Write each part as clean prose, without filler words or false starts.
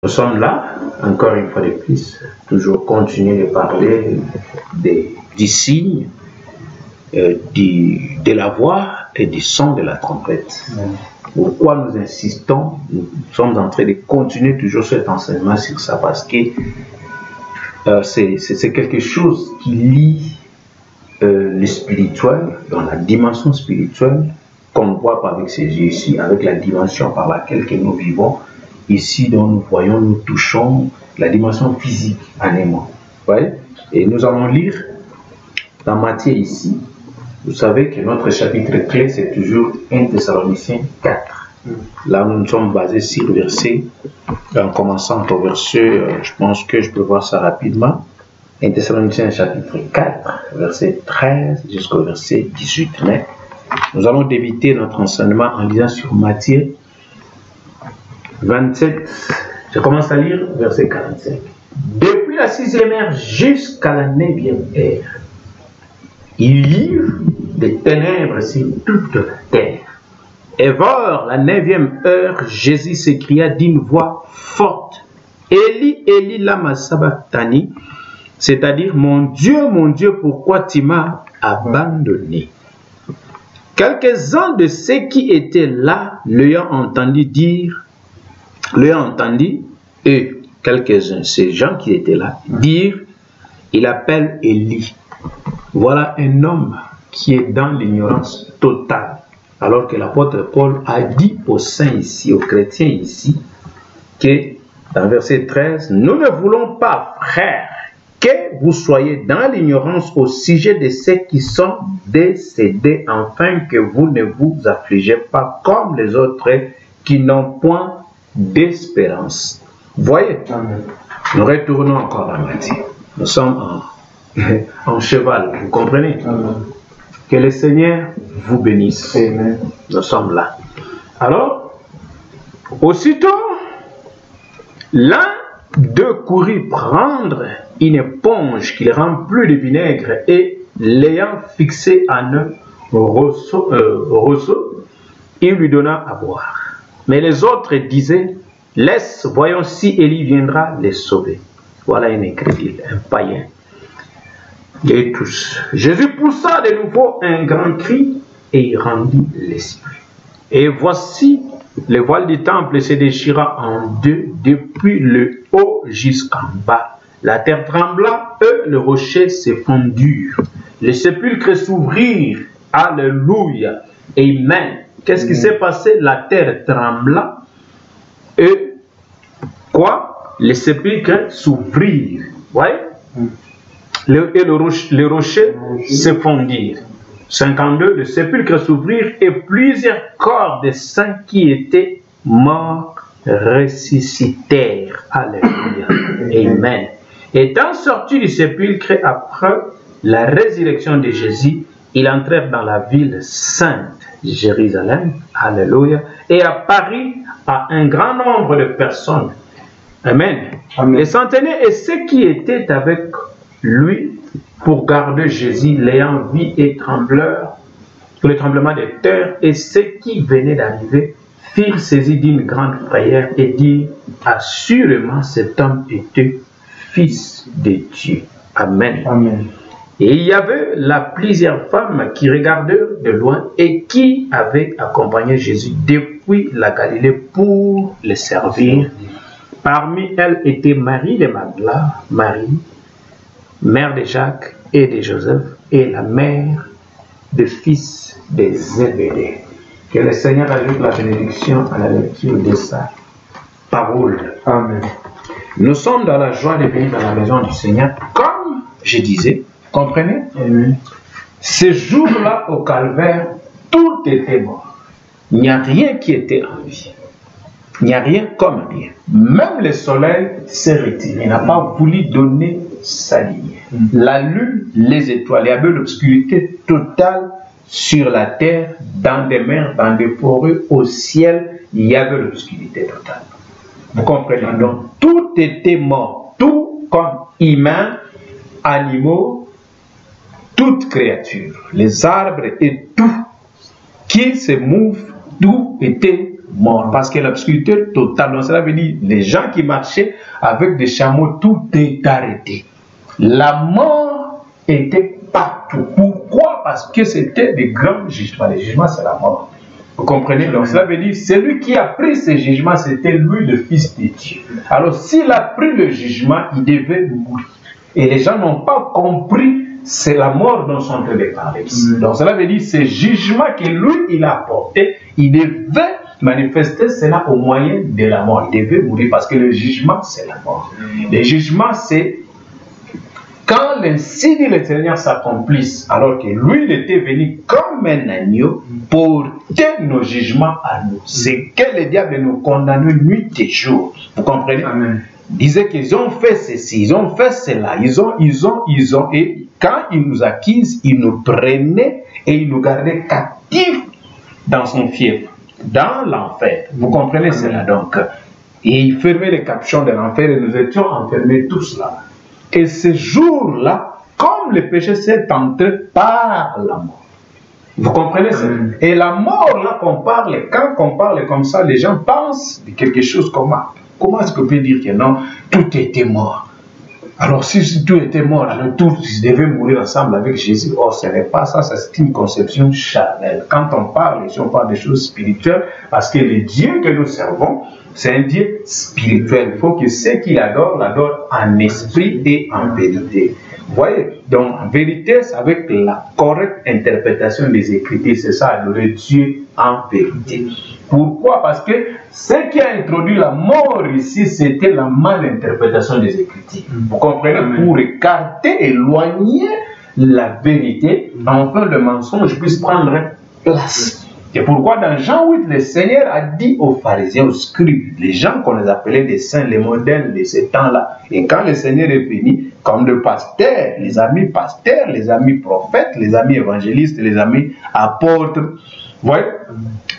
Nous sommes là, encore une fois de plus, toujours continuer de parler du signe, de la voix et du son de la trompette. Pourquoi nous insistons, nous sommes en train de continuer toujours cet enseignement sur ça, parce que c'est quelque chose qui lie le spirituel, dans la dimension spirituelle, qu'on ne voit pas avec ses yeux ici, avec la dimension par laquelle que nous vivons, ici dont nous voyons, nous touchons la dimension physique en aimant. Ouais? Et nous allons lire dans Matthieu ici. Vous savez que notre chapitre clé, c'est toujours 1 Thessaloniciens 4. Là, nous nous sommes basés sur le verset, en commençant au verset, je pense que je peux voir ça rapidement. 1 Thessaloniciens chapitre 4, verset 13 jusqu'au verset 18. Mais nous allons débuter notre enseignement en lisant sur Matthieu 27. Je commence à lire verset 45. Depuis la 6e heure jusqu'à la 9e heure, il livre des ténèbres sur toute la terre. Et vers la 9e heure, Jésus s'écria d'une voix forte, Eli, Eli, lama sabachthani, c'est-à-dire, mon Dieu, pourquoi tu m'as abandonné? Quelques-uns de ceux qui étaient là l'ayant entendu et quelques-uns, ces gens qui étaient là, dire, il appelle Élie. Voilà un homme qui est dans l'ignorance totale. Alors que l'apôtre Paul a dit aux saints ici, aux chrétiens ici, que dans verset 13, nous ne voulons pas, frères, que vous soyez dans l'ignorance au sujet de ceux qui sont décédés, afin que vous ne vous affligez pas comme les autres qui n'ont point d'espérance. Voyez, nous retournons encore dans Matthieu. Nous sommes en cheval, vous comprenez? Que le Seigneur vous bénisse. Amen. Nous sommes là. Alors, aussitôt, l'un d'eux courut prendre une éponge qu'il remplit de vinaigre et l'ayant fixé en un roseau, il lui donna à boire. Mais les autres disaient, laisse, voyons si Élie viendra les sauver. Voilà un incrédule, un païen. Et tous. Jésus poussa de nouveau un grand cri et il rendit l'esprit. Et voici, le voile du temple se déchira en deux depuis le haut jusqu'en bas. La terre trembla et le rocher se fondurent. Les sépulcres s'ouvrirent. Alléluia. Amen. Qu'est-ce qui s'est passé? La terre trembla et quoi? Les sépulcres s'ouvrirent. Voyez? Et le rocher se fondirent. 52, le sépulcre s'ouvrirent et plusieurs corps des saints qui étaient morts ressuscitèrent. Alléluia. Amen. Étant sortis du sépulcre après la résurrection de Jésus, ils entrèrent dans la ville sainte, Jérusalem. Alléluia. Et apparut à un grand nombre de personnes. Amen. Amen. Les centenaires et ceux qui étaient avec lui pour garder Jésus, l'ayant vu et le tremblement de terre, et ceux qui venaient d'arriver firent saisis d'une grande frayeur et dirent, assurément cet homme était fils de Dieu. Amen. Amen. Et il y avait là plusieurs femmes qui regardèrent de loin et qui avaient accompagné Jésus depuis la Galilée pour le servir. Parmi elles était Marie de Magdala, Marie, mère de Jacques et de Joseph, et la mère des fils de Zébédée. Que le Seigneur ajoute la bénédiction à la lecture de sa parole. Amen. Nous sommes dans la joie de venir dans la maison du Seigneur, comme je disais, comprenez? Amen. Ce jour-là au calvaire, tout était mort. Il n'y a rien qui était en vie. Il n'y a rien comme rien. Même le soleil s'est retiré. Il n'a pas voulu donner sa lumière. La lune, les étoiles. Il y avait l'obscurité totale sur la terre, dans des mers, dans des forêts, au ciel. Il y avait l'obscurité totale. Vous comprenez? Donc, tout était mort. Tout comme humains, animaux, toute créature. Les arbres et tout qui se mouvent, tout était mort. Parce que l'obscurité totale, donc cela veut dire les gens qui marchaient avec des chameaux, tout est arrêté. La mort était partout. Pourquoi? Parce que c'était des grands jugements. Les jugements, c'est la mort. Vous comprenez? Donc cela veut dire, celui qui a pris ce jugement, c'était lui le Fils de Dieu. Alors s'il a pris le jugement, il devait mourir. Et les gens n'ont pas compris, c'est la mort dont sont en train de parler. Donc cela veut dire, ce jugement que lui, il a apporté, il devait manifester cela au moyen de la mort. Il devait mourir parce que le jugement, c'est la mort. Le jugement, c'est quand l'insigne de l'Éternel s'accomplisse, alors que lui, il était venu comme un agneau pour porter nos jugements à nous. C'est que le diable nous condamne nuit et jour. Vous comprenez? Amen. Il disait qu'ils ont fait ceci, ils ont fait cela, ils ont, et quand ils nous accusent, ils nous prenaient et ils nous gardaient captifs dans son fief, dans l'enfer. Vous comprenez cela donc? Et il fermait les capuchons de l'enfer et nous étions enfermés tous là. Et ce jour-là, comme le péché s'est entré par la mort. Vous comprenez ça? Et la mort, là qu'on parle, quand on parle comme ça, les gens pensent de quelque chose comme ça. Comment est-ce qu'on peut dire que non, tout était mort? Alors si tout était mort, alors tous devaient mourir ensemble avec Jésus. Oh, ce n'est pas ça, c'est une conception charnelle. Quand on parle, ici on parle des choses spirituelles, parce que le Dieu que nous servons, c'est un Dieu spirituel. Il faut que ceux qui l'adorent, l'adorent en esprit et en vérité. Vous voyez? Donc, en vérité, c'est avec la correcte interprétation des Écritures. C'est ça, adorer Dieu en vérité. Pourquoi? Parce que ce qui a introduit la mort ici, c'était la malinterprétation des Écritures. Vous comprenez? Amen. Pour écarter, éloigner la vérité, enfin le mensonge puisse prendre place. C'est pourquoi dans Jean 8, le Seigneur a dit aux pharisiens, aux scribes, les gens qu'on les appelait des saints, les modèles de ce temps-là. Et quand le Seigneur est venu, comme le pasteur, les amis pasteurs, les amis prophètes, les amis évangélistes, les amis apôtres, vous voyez,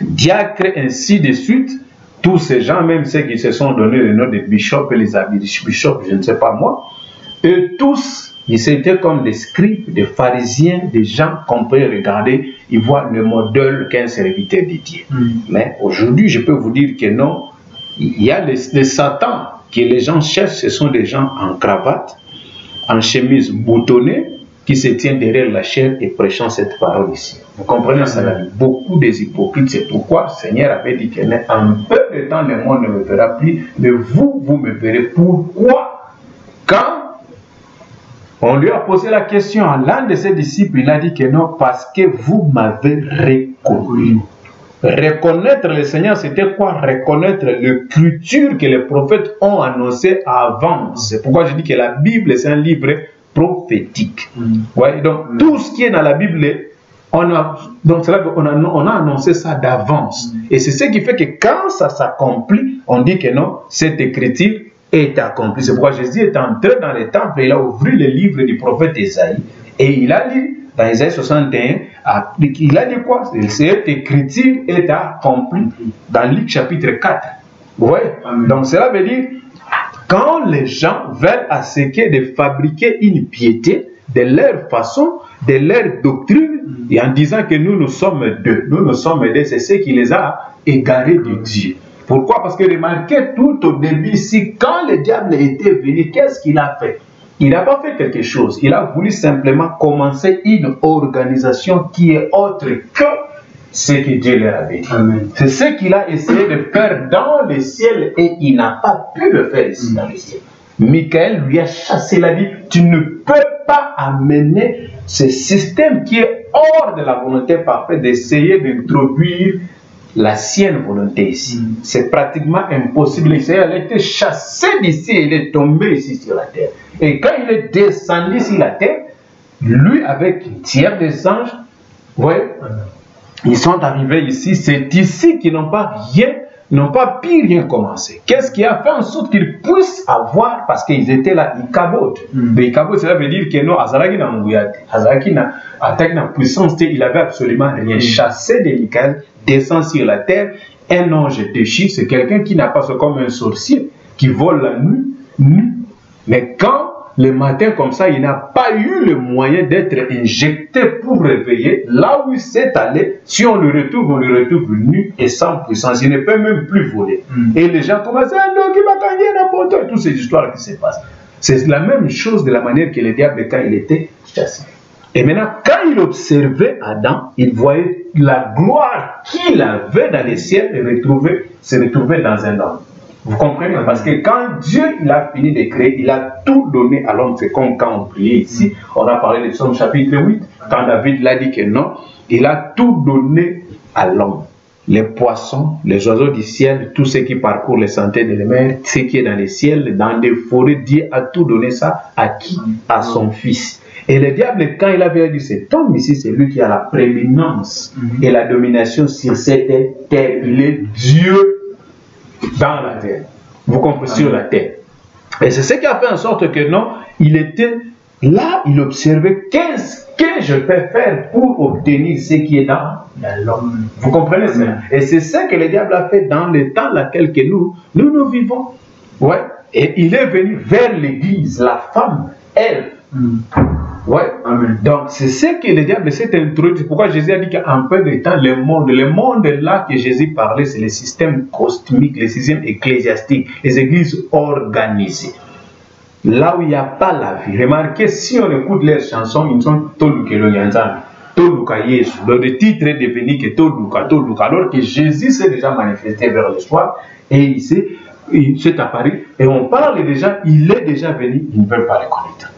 diacres, ainsi de suite, tous ces gens, même ceux qui se sont donné le nom de bishop et les habits de bishop, je ne sais pas moi, eux tous, ils étaient comme des scribes, des pharisiens, des gens qu'on peut regarder, ils voient le modèle qu'un serviteur de Dieu. Mais aujourd'hui, je peux vous dire que non, il y a les Satan que les gens cherchent, ce sont des gens en cravate, en chemise boutonnée, qui se tiennent derrière la chair et prêchant cette parole ici. Vous comprenez ça? Beaucoup des hypocrites, c'est pourquoi le Seigneur avait dit qu'en peu de temps, le monde ne me verra plus, mais vous, vous me verrez. Pourquoi? Quand on lui a posé la question à l'un de ses disciples, il a dit que non, parce que vous m'avez reconnu. Reconnaître le Seigneur, c'était quoi? Reconnaître l'écriture que les prophètes ont annoncée avant. C'est pourquoi je dis que la Bible, c'est un livre prophétique. Ouais, donc, tout ce qui est dans la Bible, on a annoncé ça d'avance. Et c'est ce qui fait que quand ça s'accomplit, on dit que non, cette écriture est accomplie. C'est pourquoi Jésus est entré dans le temple et il a ouvert le livre du prophète Isaïe. Et il a dit, dans Isaïe 61, il a dit quoi? Cette écriture est accomplie. Dans Luc chapitre 4. Vous voyez? Donc cela veut dire, quand les gens veulent essayer de fabriquer une piété de leur façon, de leur doctrine, et en disant que nous sommes deux, c'est ce qui les a égarés de Dieu. Pourquoi? Parce que remarquez tout au début ici, quand le diable était venu, qu'est-ce qu'il a fait? Il n'a pas fait quelque chose. Il a voulu simplement commencer une organisation qui est autre que ce que Dieu leur avait dit. C'est ce qu'il a essayé de faire dans le ciel et il n'a pas pu le faire ici dans le ciel. Michael lui a chassé, il a dit, tu ne peux pas amener ce système qui est hors de la volonté parfaite d'essayer d'introduire la sienne volonté ici. C'est pratiquement impossible. Il a été chassé d'ici et il est tombé ici sur la terre. Et quand il est descendu sur la terre, lui avec une tiers des anges, vous voyez, ils sont arrivés ici. C'est ici qu'ils n'ont pas pu rien commencer. Qu'est-ce qui a fait en sorte qu'ils puissent avoir, parce qu'ils étaient là, ils cabotent. Mais ils cabotent, cela veut dire que non, Azaraki n'a mouillade. Azaraki n'a attaqué la puissance, il avait absolument rien. Chassé de Michael, descend sur la terre, un ange déchire, c'est quelqu'un qui n'a pas, c'est comme un sorcier, qui vole la nuit. Mais quand le matin comme ça, il n'a pas eu le moyen d'être injecté pour réveiller. Là où il s'est allé, si on le retrouve nu et sans puissance. Il ne peut même plus voler. Et les gens commencent à dire, qui va gagner n'importe quoi, toutes ces histoires qui se passent. C'est la même chose de la manière que le diable quand il était chassé. Et maintenant, quand il observait Adam, il voyait la gloire qu'il avait dans les ciels et se retrouver dans un homme. Vous comprenez? Parce que quand Dieu il a fini de créer, il a tout donné à l'homme. C'est comme quand on priait ici, on a parlé de Psaume chapitre 8, quand David l'a dit que non, il a tout donné à l'homme. Les poissons, les oiseaux du ciel, tout ce qui parcourt les sentiers de la mer, ce qui est dans les ciels, dans des forêts, Dieu a tout donné ça à qui? À son fils. Et le diable, quand il avait dit cet homme ici, c'est lui qui a la prééminence et la domination sur cette terre. Il est Dieu dans la terre. Vous comprenez? Sur la terre. Et c'est ce qui a fait en sorte que non, il était là, il observait qu'est-ce que je peux faire pour obtenir ce qui est dans l'homme. Vous comprenez ça? Et c'est ça que le diable a fait dans le temps dans lequel nous vivons. Ouais. Et il est venu vers l'église, la femme, elle. Ouais. Amen. Donc c'est ce que le diable s'est introduit. C'est pourquoi Jésus a dit qu'en peu de temps, le monde là que Jésus parlait, c'est le système cosmique, le système ecclésiastique, les églises organisées. Là où il n'y a pas la vie. Remarquez, si on écoute leurs chansons, ils sont Toluka Yanzan, Toluka Yesu. Le titre est devenu que Toluka, alors que Jésus s'est déjà manifesté vers le soir et il s'est apparu. Et on parle déjà, il est déjà venu, ils ne veulent pas le connaître.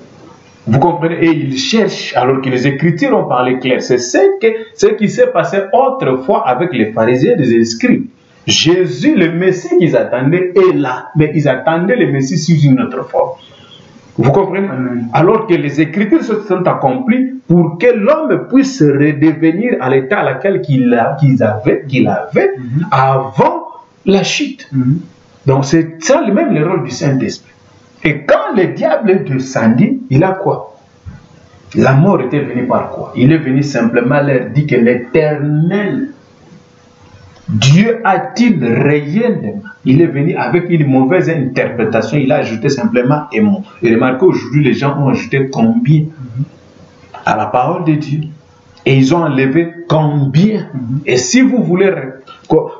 Vous comprenez? Et ils cherchent, alors que les Écritures ont parlé clair. C'est ce qui s'est passé autrefois avec les pharisiens et les scribes. Jésus, le Messie qu'ils attendaient, est là. Mais ils attendaient le Messie sous une autre forme. Vous comprenez? Alors que les Écritures se sont accomplies pour que l'homme puisse redevenir à l'état à lequel qu'il avait avant la chute. Donc c'est ça même le rôle du Saint-Esprit. Et quand le diable est descendu, il a quoi? La mort était venue par quoi? Il est venu simplement leur dire que l'Éternel Dieu a-t-il réellement? Il est venu avec une mauvaise interprétation, il a ajouté simplement aimant. Et remarquez, aujourd'hui, les gens ont ajouté combien à la parole de Dieu. Et ils ont enlevé combien. Et si vous voulez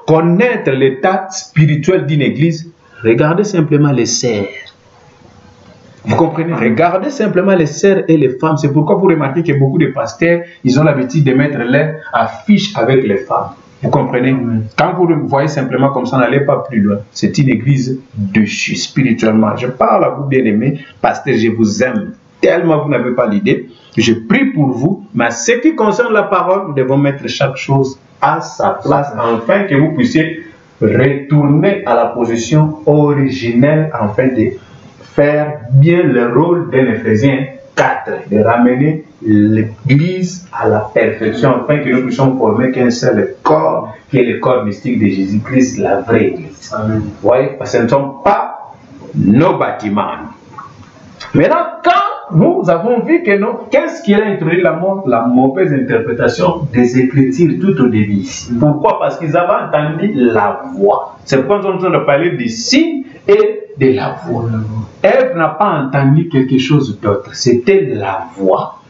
connaître l'état spirituel d'une église, regardez simplement les sœurs. Vous comprenez? Regardez simplement les sœurs et les femmes. C'est pourquoi vous remarquez que beaucoup de pasteurs, ils ont l'habitude de mettre leurs affiches avec les femmes. Vous comprenez? Quand vous le voyez simplement comme ça, n'allez pas plus loin. C'est une église déchue spirituellement. Je parle à vous, bien-aimés, pasteur, je vous aime tellement, vous n'avez pas l'idée. Je prie pour vous, mais en ce qui concerne la parole, nous devons mettre chaque chose à sa place, afin que vous puissiez retourner à la position originelle, afin de faire bien le rôle d'un Éphésiens 4, de ramener l'Église à la perfection, afin que nous puissions former qu'un seul corps, qui est le corps mystique de Jésus-Christ, la vraie Église. Vous voyez, parce que ce ne sont pas nos bâtiments. Maintenant, quand nous avons vu que non, qu'est-ce qui a introduit la mort? La mauvaise interprétation des Écritures tout au début. Pourquoi? Parce qu'ils avaient entendu la voix. C'est pourquoi nous sommes en train de parler des signes et de la voix. Ève n'a pas entendu quelque chose d'autre. C'était la voix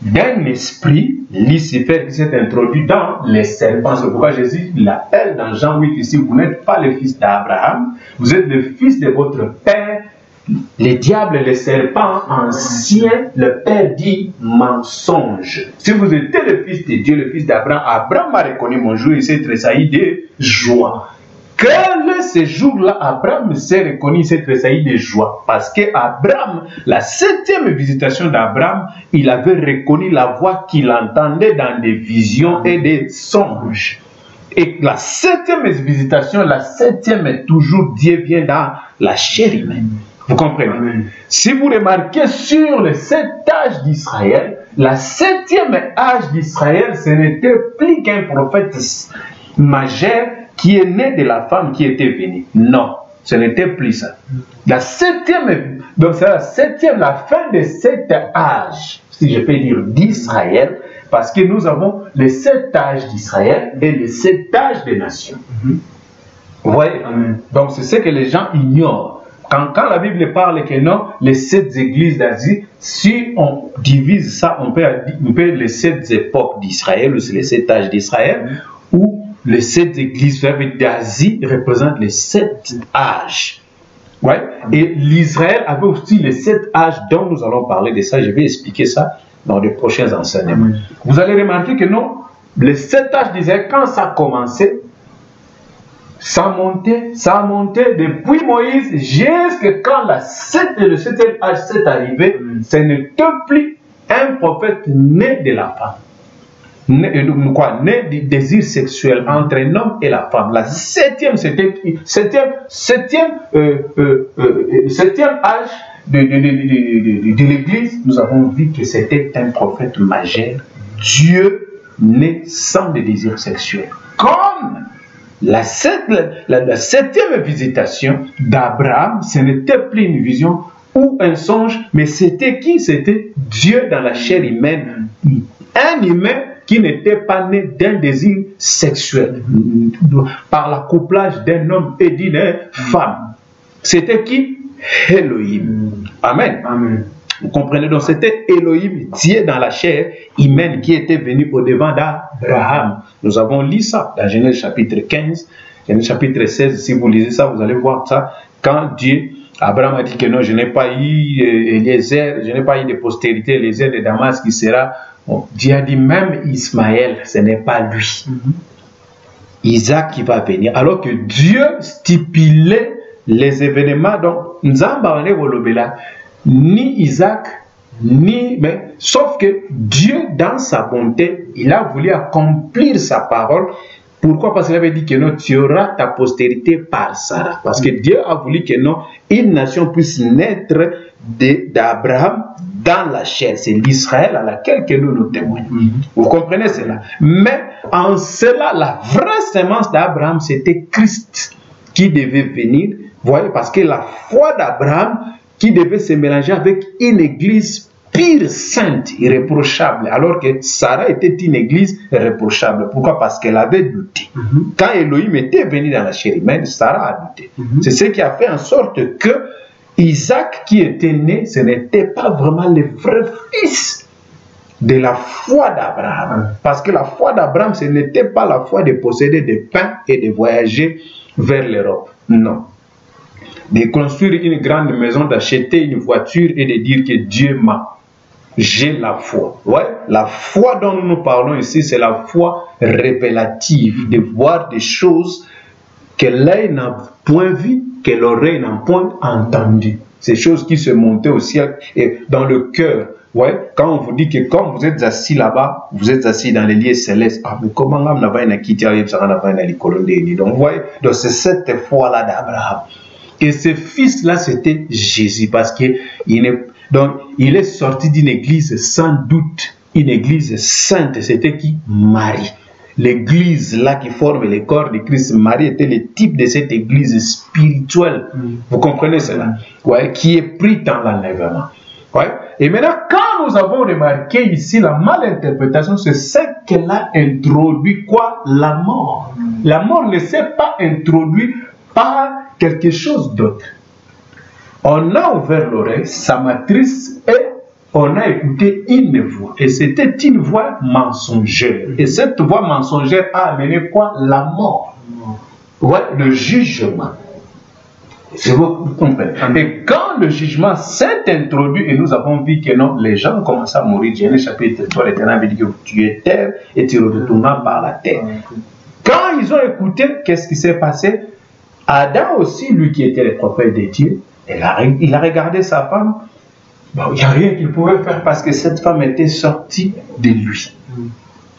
d'un esprit, Lucifer, qui s'est introduit dans les serpents. C'est pourquoi Jésus l'appelle dans Jean 8 ici, vous n'êtes pas le fils d'Abraham, vous êtes le fils de votre père. Les diables et les serpents anciens, le père dit mensonge. Si vous étiez le fils de Dieu, le fils d'Abraham, Abraham a reconnu mon jour, il s'est tressailli de joie. Quel ce jour-là, Abraham s'est reconnu, il s'est tressailli de joie. Parce que Abraham, la 7e visitation d'Abraham, il avait reconnu la voix qu'il entendait dans des visions et des songes. Et la 7e visitation, la 7e, toujours Dieu vient dans la chair humaine. Vous comprenez? Si vous remarquez sur le 7 âge d'Israël, la 7e âge d'Israël, ce n'était plus qu'un prophète majeur qui est né de la femme qui était venue. Non, ce n'était plus ça. La 7e, donc c'est la 7e, la fin de cet âge, si je peux dire, d'Israël, parce que nous avons le 7 âge d'Israël et le 7 âge des nations. Vous voyez? Donc c'est ce que les gens ignorent. Quand la Bible parle que non, les 7 églises d'Asie, si on divise ça, on peut les 7 époques d'Israël, ou les 7 âges d'Israël, ou les 7 églises d'Asie représentent les 7 âges. Ouais. Et l'Israël avait aussi les 7 âges dont nous allons parler de ça. Je vais expliquer ça dans les prochains enseignements. Vous allez remarquer que non, les 7 âges d'Israël, quand ça a commencé, ça a monté depuis Moïse jusqu'à quand le 7e âge s'est arrivé. Ce n'était plus un prophète né de la femme. Né du désir sexuel entre un homme et la femme. La 7e âge de l'Église, nous avons vu que c'était un prophète majeur, Dieu né sans le désir sexuel. Comme la 7e visitation d'Abraham, ce n'était plus une vision ou un songe, mais c'était qui? C'était Dieu dans la chair humaine. Un humain qui n'était pas né d'un désir sexuel, par l'accouplage d'un homme et d'une femme. C'était qui? Elohim. Amen. Amen. Vous comprenez? Donc c'était Elohim, Dieu dans la chair humaine, qui était venu au devant d'Abraham. Nous avons lu ça dans Genèse chapitre 15, Genèse chapitre 16. Si vous lisez ça, vous allez voir ça. Quand Abraham a dit que non, je n'ai pas eu Eliezer, je n'ai pas eu de postérité, Eliezer de Damas qui sera. Bon, Dieu a dit même Ismaël, ce n'est pas lui. Isaac qui va venir. Alors que Dieu stipulait les événements. Donc, ni Isaac, sauf que Dieu, dans sa bonté, il a voulu accomplir sa parole. Pourquoi? Parce qu'il avait dit que non, tu auras ta postérité par Sarah. Parce que Dieu a voulu que non, une nation puisse naître d'Abraham dans la chair. C'est l'Israël à laquelle que nous témoignons. Vous comprenez cela? Mais en cela, la vraie sémence d'Abraham, c'était Christ qui devait venir. Vous voyez, parce que la foi d'Abraham qui devait se mélanger avec une église pure, sainte, irréprochable, alors que Sarah était une église irréprochable. Pourquoi? Parce qu'elle avait douté. Quand Elohim était venu dans la chair humaine, Sarah a douté. C'est ce qui a fait en sorte que Isaac qui était né, ce n'était pas vraiment le vrai fils de la foi d'Abraham. Parce que la foi d'Abraham, ce n'était pas la foi de posséder des pains et de voyager vers l'Europe. Non. De construire une grande maison, d'acheter une voiture et de dire que Dieu m'a. J'ai la foi. Ouais, la foi dont nous parlons ici, c'est la foi révélative, de voir des choses que l'œil n'a point vues, que l'oreille n'a point entendues. Ces choses qui se montaient au ciel et dans le cœur. Ouais, quand on vous dit que quand vous êtes assis là-bas, vous êtes assis dans les lieux célestes. Ah, mais comment on n'a pas une quitté, donc vous voyez, donc c'est cette foi-là d'Abraham. Et ce fils-là, c'était Jésus, parce qu'il est sorti d'une église sans doute, une église sainte. C'était qui? Marie. L'église là qui forme le corps de Christ, Marie était le type de cette église spirituelle. Vous comprenez cela? Ouais, qui est pris dans l'enlèvement. Ouais. Et maintenant, quand nous avons remarqué ici la malinterprétation, c'est ce qu'elle a introduit, quoi? La mort. La mort ne s'est pas introduite par quelque chose d'autre. On a ouvert l'oreille, sa matrice, et on a écouté une voix. Et c'était une voix mensongère. Et cette voix mensongère a amené quoi? La mort. Ouais, le jugement. Vous comprenez? Et quand le jugement s'est introduit, et nous avons vu que non, les gens commencent à mourir. Genèse chapitre 3, l'Éternel avait dit que tu es terre et tu retourneras par la terre. Quand ils ont écouté, qu'est-ce qui s'est passé? Adam aussi, lui qui était le prophète de Dieu, il a regardé sa femme. Bon, il n'y a rien qu'il pouvait faire parce que cette femme était sortie de lui.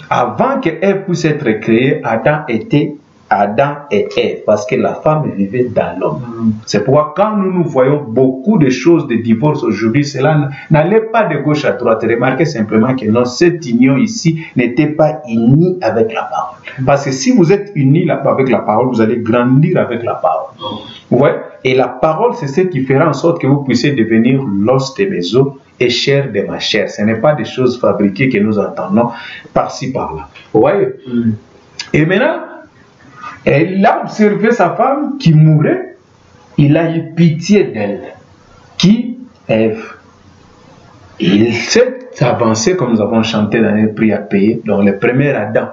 Avant qu'elle puisse être créée, Adam et Ève, parce que la femme vivait dans l'homme. C'est pourquoi quand nous voyons beaucoup de choses de divorce aujourd'hui, cela n'allait pas de gauche à droite. Remarquez simplement que non, cette union ici n'était pas unie avec la parole. Parce que si vous êtes unis avec la parole, vous allez grandir avec la parole. Vous voyez? Et la parole, c'est ce qui fera en sorte que vous puissiez devenir l'os de mes os et chair de ma chair. Ce n'est pas des choses fabriquées que nous entendons par-ci, par-là. Vous voyez? Et maintenant, elle a observé sa femme qui mourait. il a eu pitié d'elle. Qui? Ève. Il s'est avancé, comme nous avons chanté dans les prix à payer, dans le premier Adam.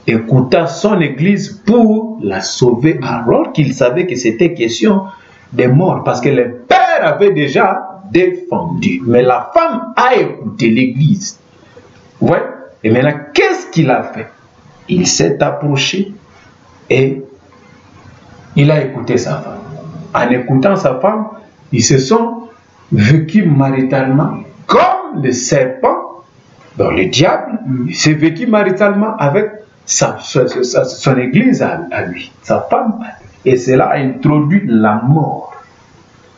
Écouta son église pour la sauver, alors qu'il savait que c'était question de mort, parce que le père avait déjà défendu. Mais la femme a écouté l'église. Ouais. Et maintenant, qu'est-ce qu'il a fait? Il s'est approché et il a écouté sa femme. En écoutant sa femme, ils se sont vécus maritalement comme le serpent, dans le diable, il s'est vécu maritalement avec son église à lui, sa femme. Et cela a introduit la mort.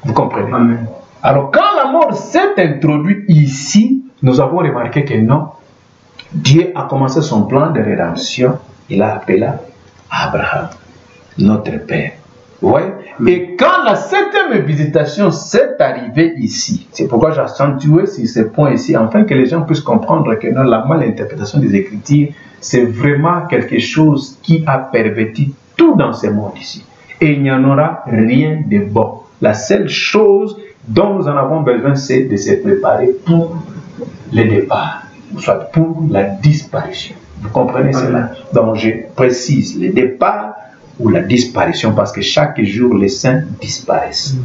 Vous comprenez? Amen. Alors quand la mort s'est introduite ici, nous avons remarqué que non, Dieu a commencé son plan de rédemption. Il a appelé Abraham, notre Père. Ouais. Et quand la 7e visitation s'est arrivée ici, c'est pourquoi j'ai accentué sur ce point ici, afin que les gens puissent comprendre que non, la malinterprétation des Écritures, c'est vraiment quelque chose qui a perverti tout dans ce monde ici. Et il n'y en aura rien de bon. La seule chose dont nous en avons besoin, c'est de se préparer pour le départ, soit pour la disparition. Vous comprenez cela? Donc je précise, le départ ou la disparition, parce que chaque jour les saints disparaissent.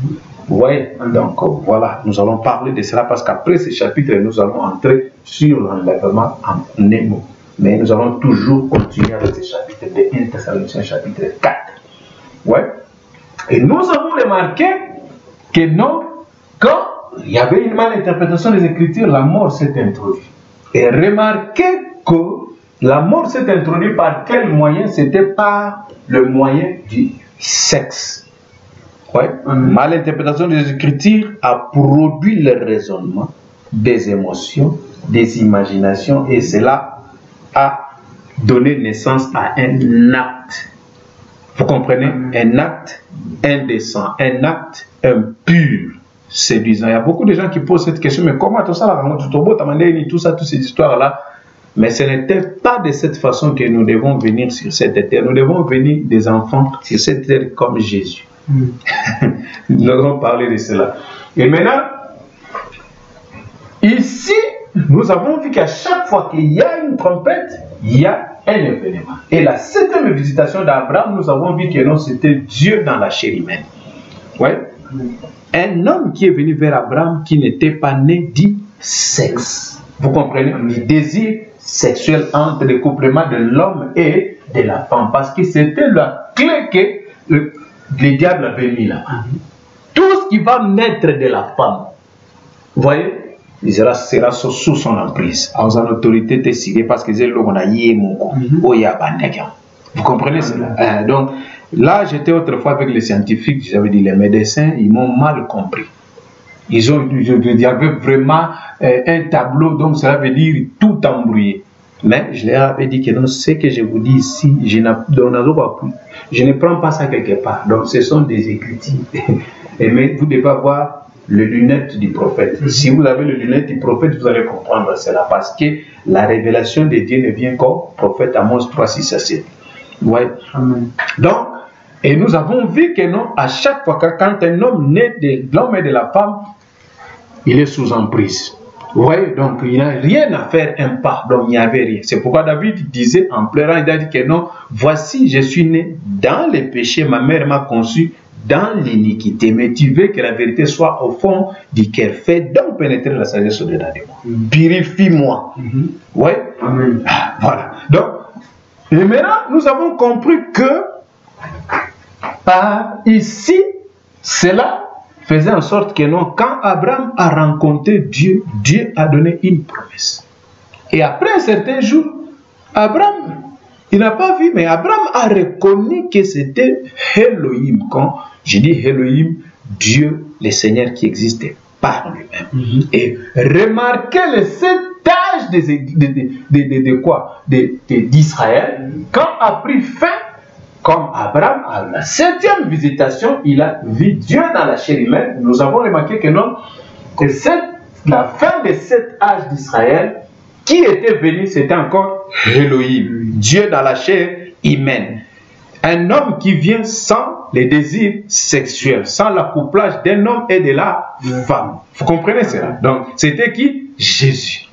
Vous voyez? Donc voilà, nous allons parler de cela, parce qu'après ce chapitre, nous allons entrer sur l'enlèvement en Némo. Mais nous allons toujours continuer avec ce chapitre de 1 Thessaloniciens chapitre 4. Ouais. Et nous avons remarqué que non, quand il y avait une malinterprétation des Écritures, la mort s'est introduite. Et remarquez que la mort s'est introduite par quel moyen? C'était par le moyen du sexe. Ouais. Malinterprétation des Écritures a produit le raisonnement, des émotions, des imaginations, et cela a donné naissance à un acte. Vous comprenez? Un acte indécent, un acte impur, séduisant. Il y a beaucoup de gens qui posent cette question, mais comment tout ça, tout ça, toutes ces histoires-là? Mais ce n'était pas de cette façon que nous devons venir sur cette terre. Nous devons venir des enfants sur cette terre comme Jésus. Nous allons parler de cela. Et maintenant, ici, nous avons vu qu'à chaque fois qu'il y a une trompette, il y a un événement. Et la 7e visitation d'Abraham, nous avons vu que non, c'était Dieu dans la chair humaine. Ouais. Un homme qui est venu vers Abraham qui n'était pas né du sexe. Vous comprenez? Du désir sexuel entre le couplement de l'homme et de la femme. Parce que c'était la clé que le diable avait mis là. Tout ce qui va naître de la femme, vous voyez, il sera sous son emprise. En son autorité décidée parce que c'est là qu'on a vous comprenez cela? Donc là, j'étais autrefois avec les scientifiques, j'avais dit les médecins, ils m'ont mal compris. Il y avait vraiment un tableau, donc cela veut dire tout embrouillé. Mais je leur avais dit que non, ce que je vous dis ici, je ne prends pas ça quelque part. Donc ce sont des Écritures. Mais vous devez avoir les lunettes du prophète. Si vous avez les lunettes du prophète, vous allez comprendre cela. Parce que la révélation de Dieu ne vient qu'au prophète Amos 3, 6 à 7. Ouais. Amen. Donc, et nous avons vu que non, à chaque fois que quand un homme naît de l'homme et de la femme, il est sous emprise. Ouais, donc il n'y a rien à faire un pas, donc il n'y avait rien. C'est pourquoi David disait en pleurant, il a dit que non, voici, je suis né dans les péchés, ma mère m'a conçu dans l'iniquité. Mais tu veux que la vérité soit au fond du cœur. Fais donc pénétrer la sagesse au-dedans de moi. Purifie-moi. Ouais. Amen. Voilà. Donc, et maintenant, nous avons compris que par ici, cela faisait en sorte que non, quand Abraham a rencontré Dieu, Dieu a donné une promesse. Et après un certain jour, Abraham, il n'a pas vu, mais Abraham a reconnu que c'était Elohim. Quand je dis Elohim, Dieu, le Seigneur qui existait par lui-même. Et remarquez le 7 âge d'Israël, quand a pris fin, comme Abraham, à la 7e visitation, il a vu Dieu dans la chair humaine. Nous avons remarqué que non, que la fin de cet âge d'Israël, qui était venu, c'était encore Elohim, Dieu dans la chair humaine. Un homme qui vient sans les désirs sexuels, sans l'accouplage d'un homme et de la femme. Vous comprenez cela? Donc, c'était qui? Jésus.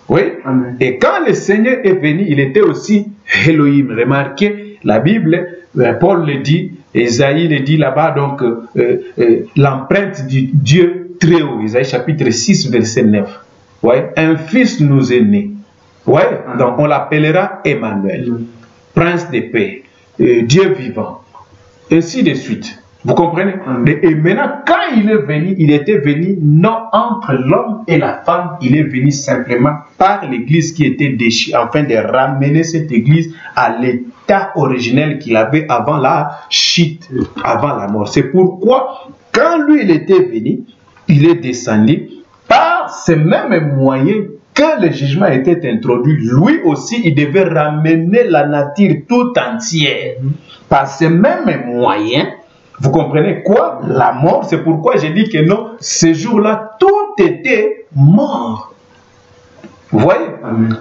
Oui. Amen. Et quand le Seigneur est venu, il était aussi Elohim. Remarquez, la Bible, Paul le dit, Isaïe le dit là-bas, donc l'empreinte du Dieu très haut. Isaïe chapitre 6, verset 9. Ouais. Un fils nous est né. Ouais. Donc on l'appellera Emmanuel, prince de paix, Dieu vivant, ainsi de suite. Vous comprenez? Et maintenant, quand il est venu, il était venu non entre l'homme et la femme, il est venu simplement par l'église qui était déchirée, afin de ramener cette église à l'état originel qu'il avait avant la chute, avant la mort. C'est pourquoi, quand lui il était venu, il est descendu par ces mêmes moyens que le jugement était introduit. Lui aussi, il devait ramener la nature tout entière. Par ces mêmes moyens, vous comprenez quoi? La mort, c'est pourquoi j'ai dit que non, ce jour-là, tout était mort. Vous voyez?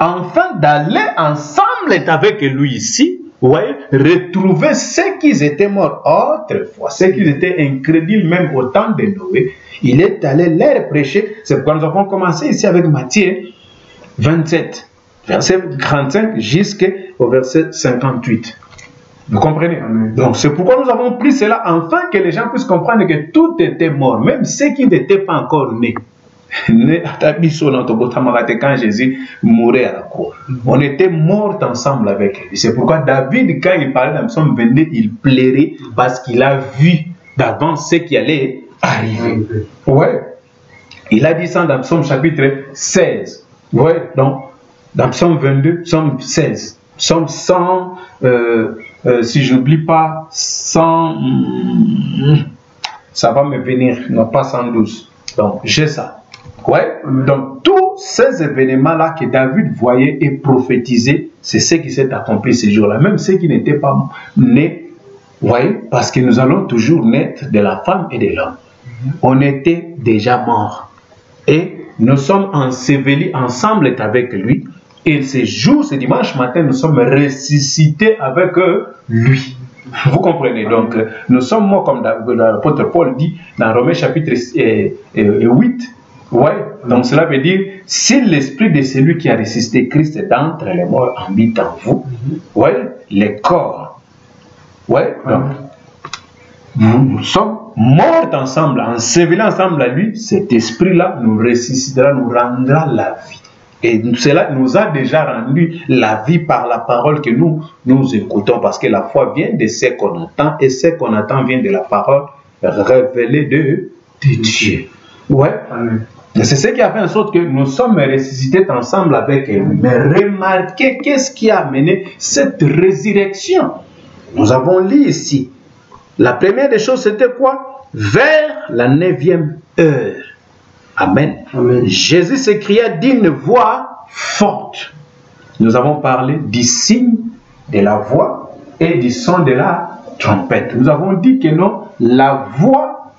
Enfin, d'aller ensemble avec lui ici, vous voyez, retrouver ceux qui étaient morts autrefois, ceux qui étaient incrédules même au temps de Noé. Il est allé leur prêcher. C'est pourquoi nous avons commencé ici avec Matthieu 27, verset 35 jusqu'au verset 58. Vous comprenez? Donc c'est pourquoi nous avons pris cela, afin que les gens puissent comprendre que tout était mort, même ceux qui n'étaient pas encore nés. Quand Jésus mourait à la croix, on était morts ensemble avec lui. C'est pourquoi David, quand il parlait dans Psaume 22, il plairait parce qu'il a vu d'avance ce qui allait arriver. Ouais. Il a dit ça dans Psaume chapitre 16. Ouais. Donc dans Psaume 22, Psaume 16, Psaume 100. Si je n'oublie pas, 100, ça va me venir, non pas 112. Donc, j'ai ça. Ouais. Donc, tous ces événements-là que David voyait et prophétisait, c'est ce qui s'est accompli ces jours-là. Même ceux qui n'étaient pas nés, voyez, parce que nous allons toujours naître de la femme et de l'homme. On était déjà morts. Et nous sommes ensevelis ensemble avec lui. Et ce jour, ce dimanche matin, nous sommes ressuscités avec lui. Vous comprenez? Donc, nous sommes morts, comme l'apôtre Paul dit dans Romains chapitre 8. Ouais. Donc, cela veut dire, si l'esprit de celui qui a ressuscité Christ d'entre les morts habite en vous, ouais, les corps. Ouais. Donc, nous sommes morts ensemble, ensevelis ensemble à lui. Cet esprit-là nous ressuscitera, nous rendra la vie. Et cela nous a déjà rendu la vie par la parole que nous écoutons, parce que la foi vient de ce qu'on entend, et ce qu'on entend vient de la parole révélée de Dieu. Ouais. C'est ce qui a fait en sorte que nous sommes ressuscités ensemble avec lui. Mais remarquez qu'est-ce qui a amené cette résurrection. Nous avons lu ici. La première des choses, c'était quoi? Vers la 9e heure. Amen. Amen. Jésus s'écria d'une voix forte. Nous avons parlé du signe de la voix et du son de la trompette. Nous avons dit que non, la voix,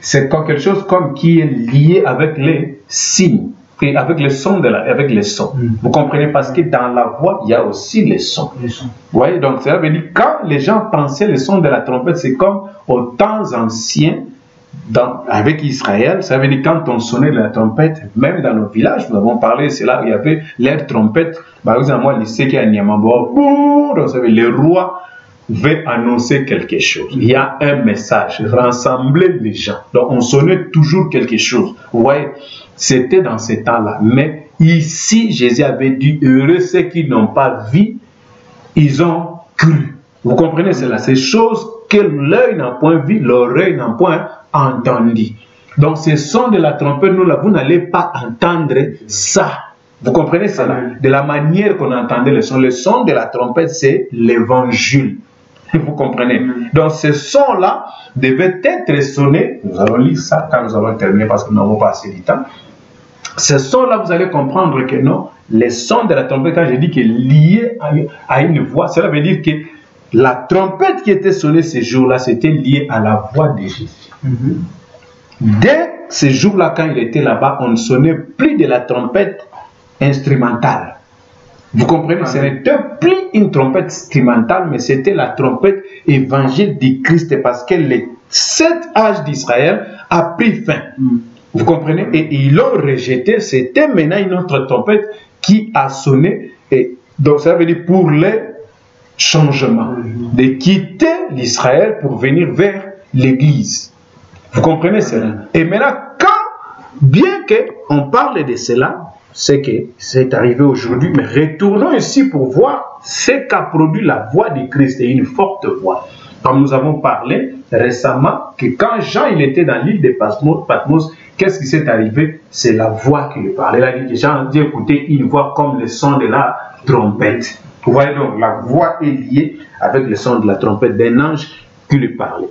c'est quelque chose comme qui est lié avec les signes, et avec le son avec les sons. Vous comprenez? Parce que dans la voix, il y a aussi les sons. Vous voyez, donc ça veut dire quand les gens pensaient le son de la trompette, c'est comme aux temps anciens. Avec Israël, ça veut dire quand on sonnait la trompette, même dans nos villages, nous avons parlé, c'est là où il y avait l'air trompette. Par exemple, moi, je sais qu'il y a Niamabo, donc ça veut dire le roi veut annoncer quelque chose. Il y a un message, rassembler les gens. Donc on sonnait toujours quelque chose. Vous voyez, c'était dans ce temps-là. Mais ici, Jésus avait dit, heureux ceux qui n'ont pas vu, ils ont cru. Vous comprenez cela? Ces choses que l'œil n'a point vu, l'oreille n'a point entendu. Donc ce son de la trompette, vous n'allez pas entendre ça. Vous comprenez cela? De la manière qu'on entendait le son. Le son de la trompette, c'est l'évangile. Vous comprenez? Donc ce son-là devait être sonné. Nous allons lire ça quand nous allons terminer parce que nous n'avons pas assez de temps. Ce son-là, vous allez comprendre que non, le son de la trompette, quand je dis qu'il est lié à une voix, cela veut dire que la trompette qui était sonnée ce jour-là, c'était lié à la voix de Jésus. Dès ce jour-là, quand il était là-bas, on ne sonnait plus de la trompette instrumentale. Vous comprenez? Ce n'était plus une trompette instrumentale, mais c'était la trompette évangile du Christ, parce que les 7 âges d'Israël a pris fin. Vous comprenez? Et ils l'ont rejeté. C'était maintenant une autre trompette qui a sonné. Et donc ça veut dire pour les changements, de quitter l'Israël pour venir vers l'Église. Vous comprenez cela? Et maintenant, bien qu'on parle de cela, c'est que c'est arrivé aujourd'hui, mais retournons ici pour voir ce qu'a produit la voix du Christ, et une forte voix. Comme nous avons parlé récemment, que quand Jean il était dans l'île de Patmos, qu'est-ce qui s'est arrivé? C'est la voix qui lui parlait. Il a dit que Jean a dit écouter une voix comme le son de la trompette. Vous voyez donc, la voix est liée avec le son de la trompette d'un ange qui lui parlait.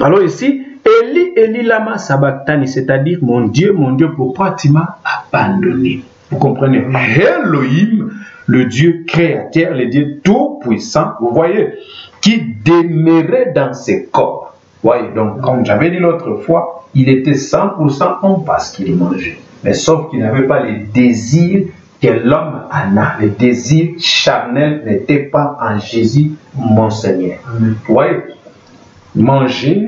Alors ici, Eli, Eli lama sabachthani, c'est-à-dire mon Dieu, pourquoi tu m'as abandonné? Vous comprenez? Elohim, le Dieu créateur, le Dieu tout-puissant, vous voyez, qui demeurait dans ses corps. Vous voyez, donc comme j'avais dit l'autre fois, il était 100% homme parce qu'il mangeait. Mais sauf qu'il n'avait pas les désirs que l'homme en a. Les désirs charnels n'étaient pas en Jésus, mon Seigneur. Vous voyez, manger,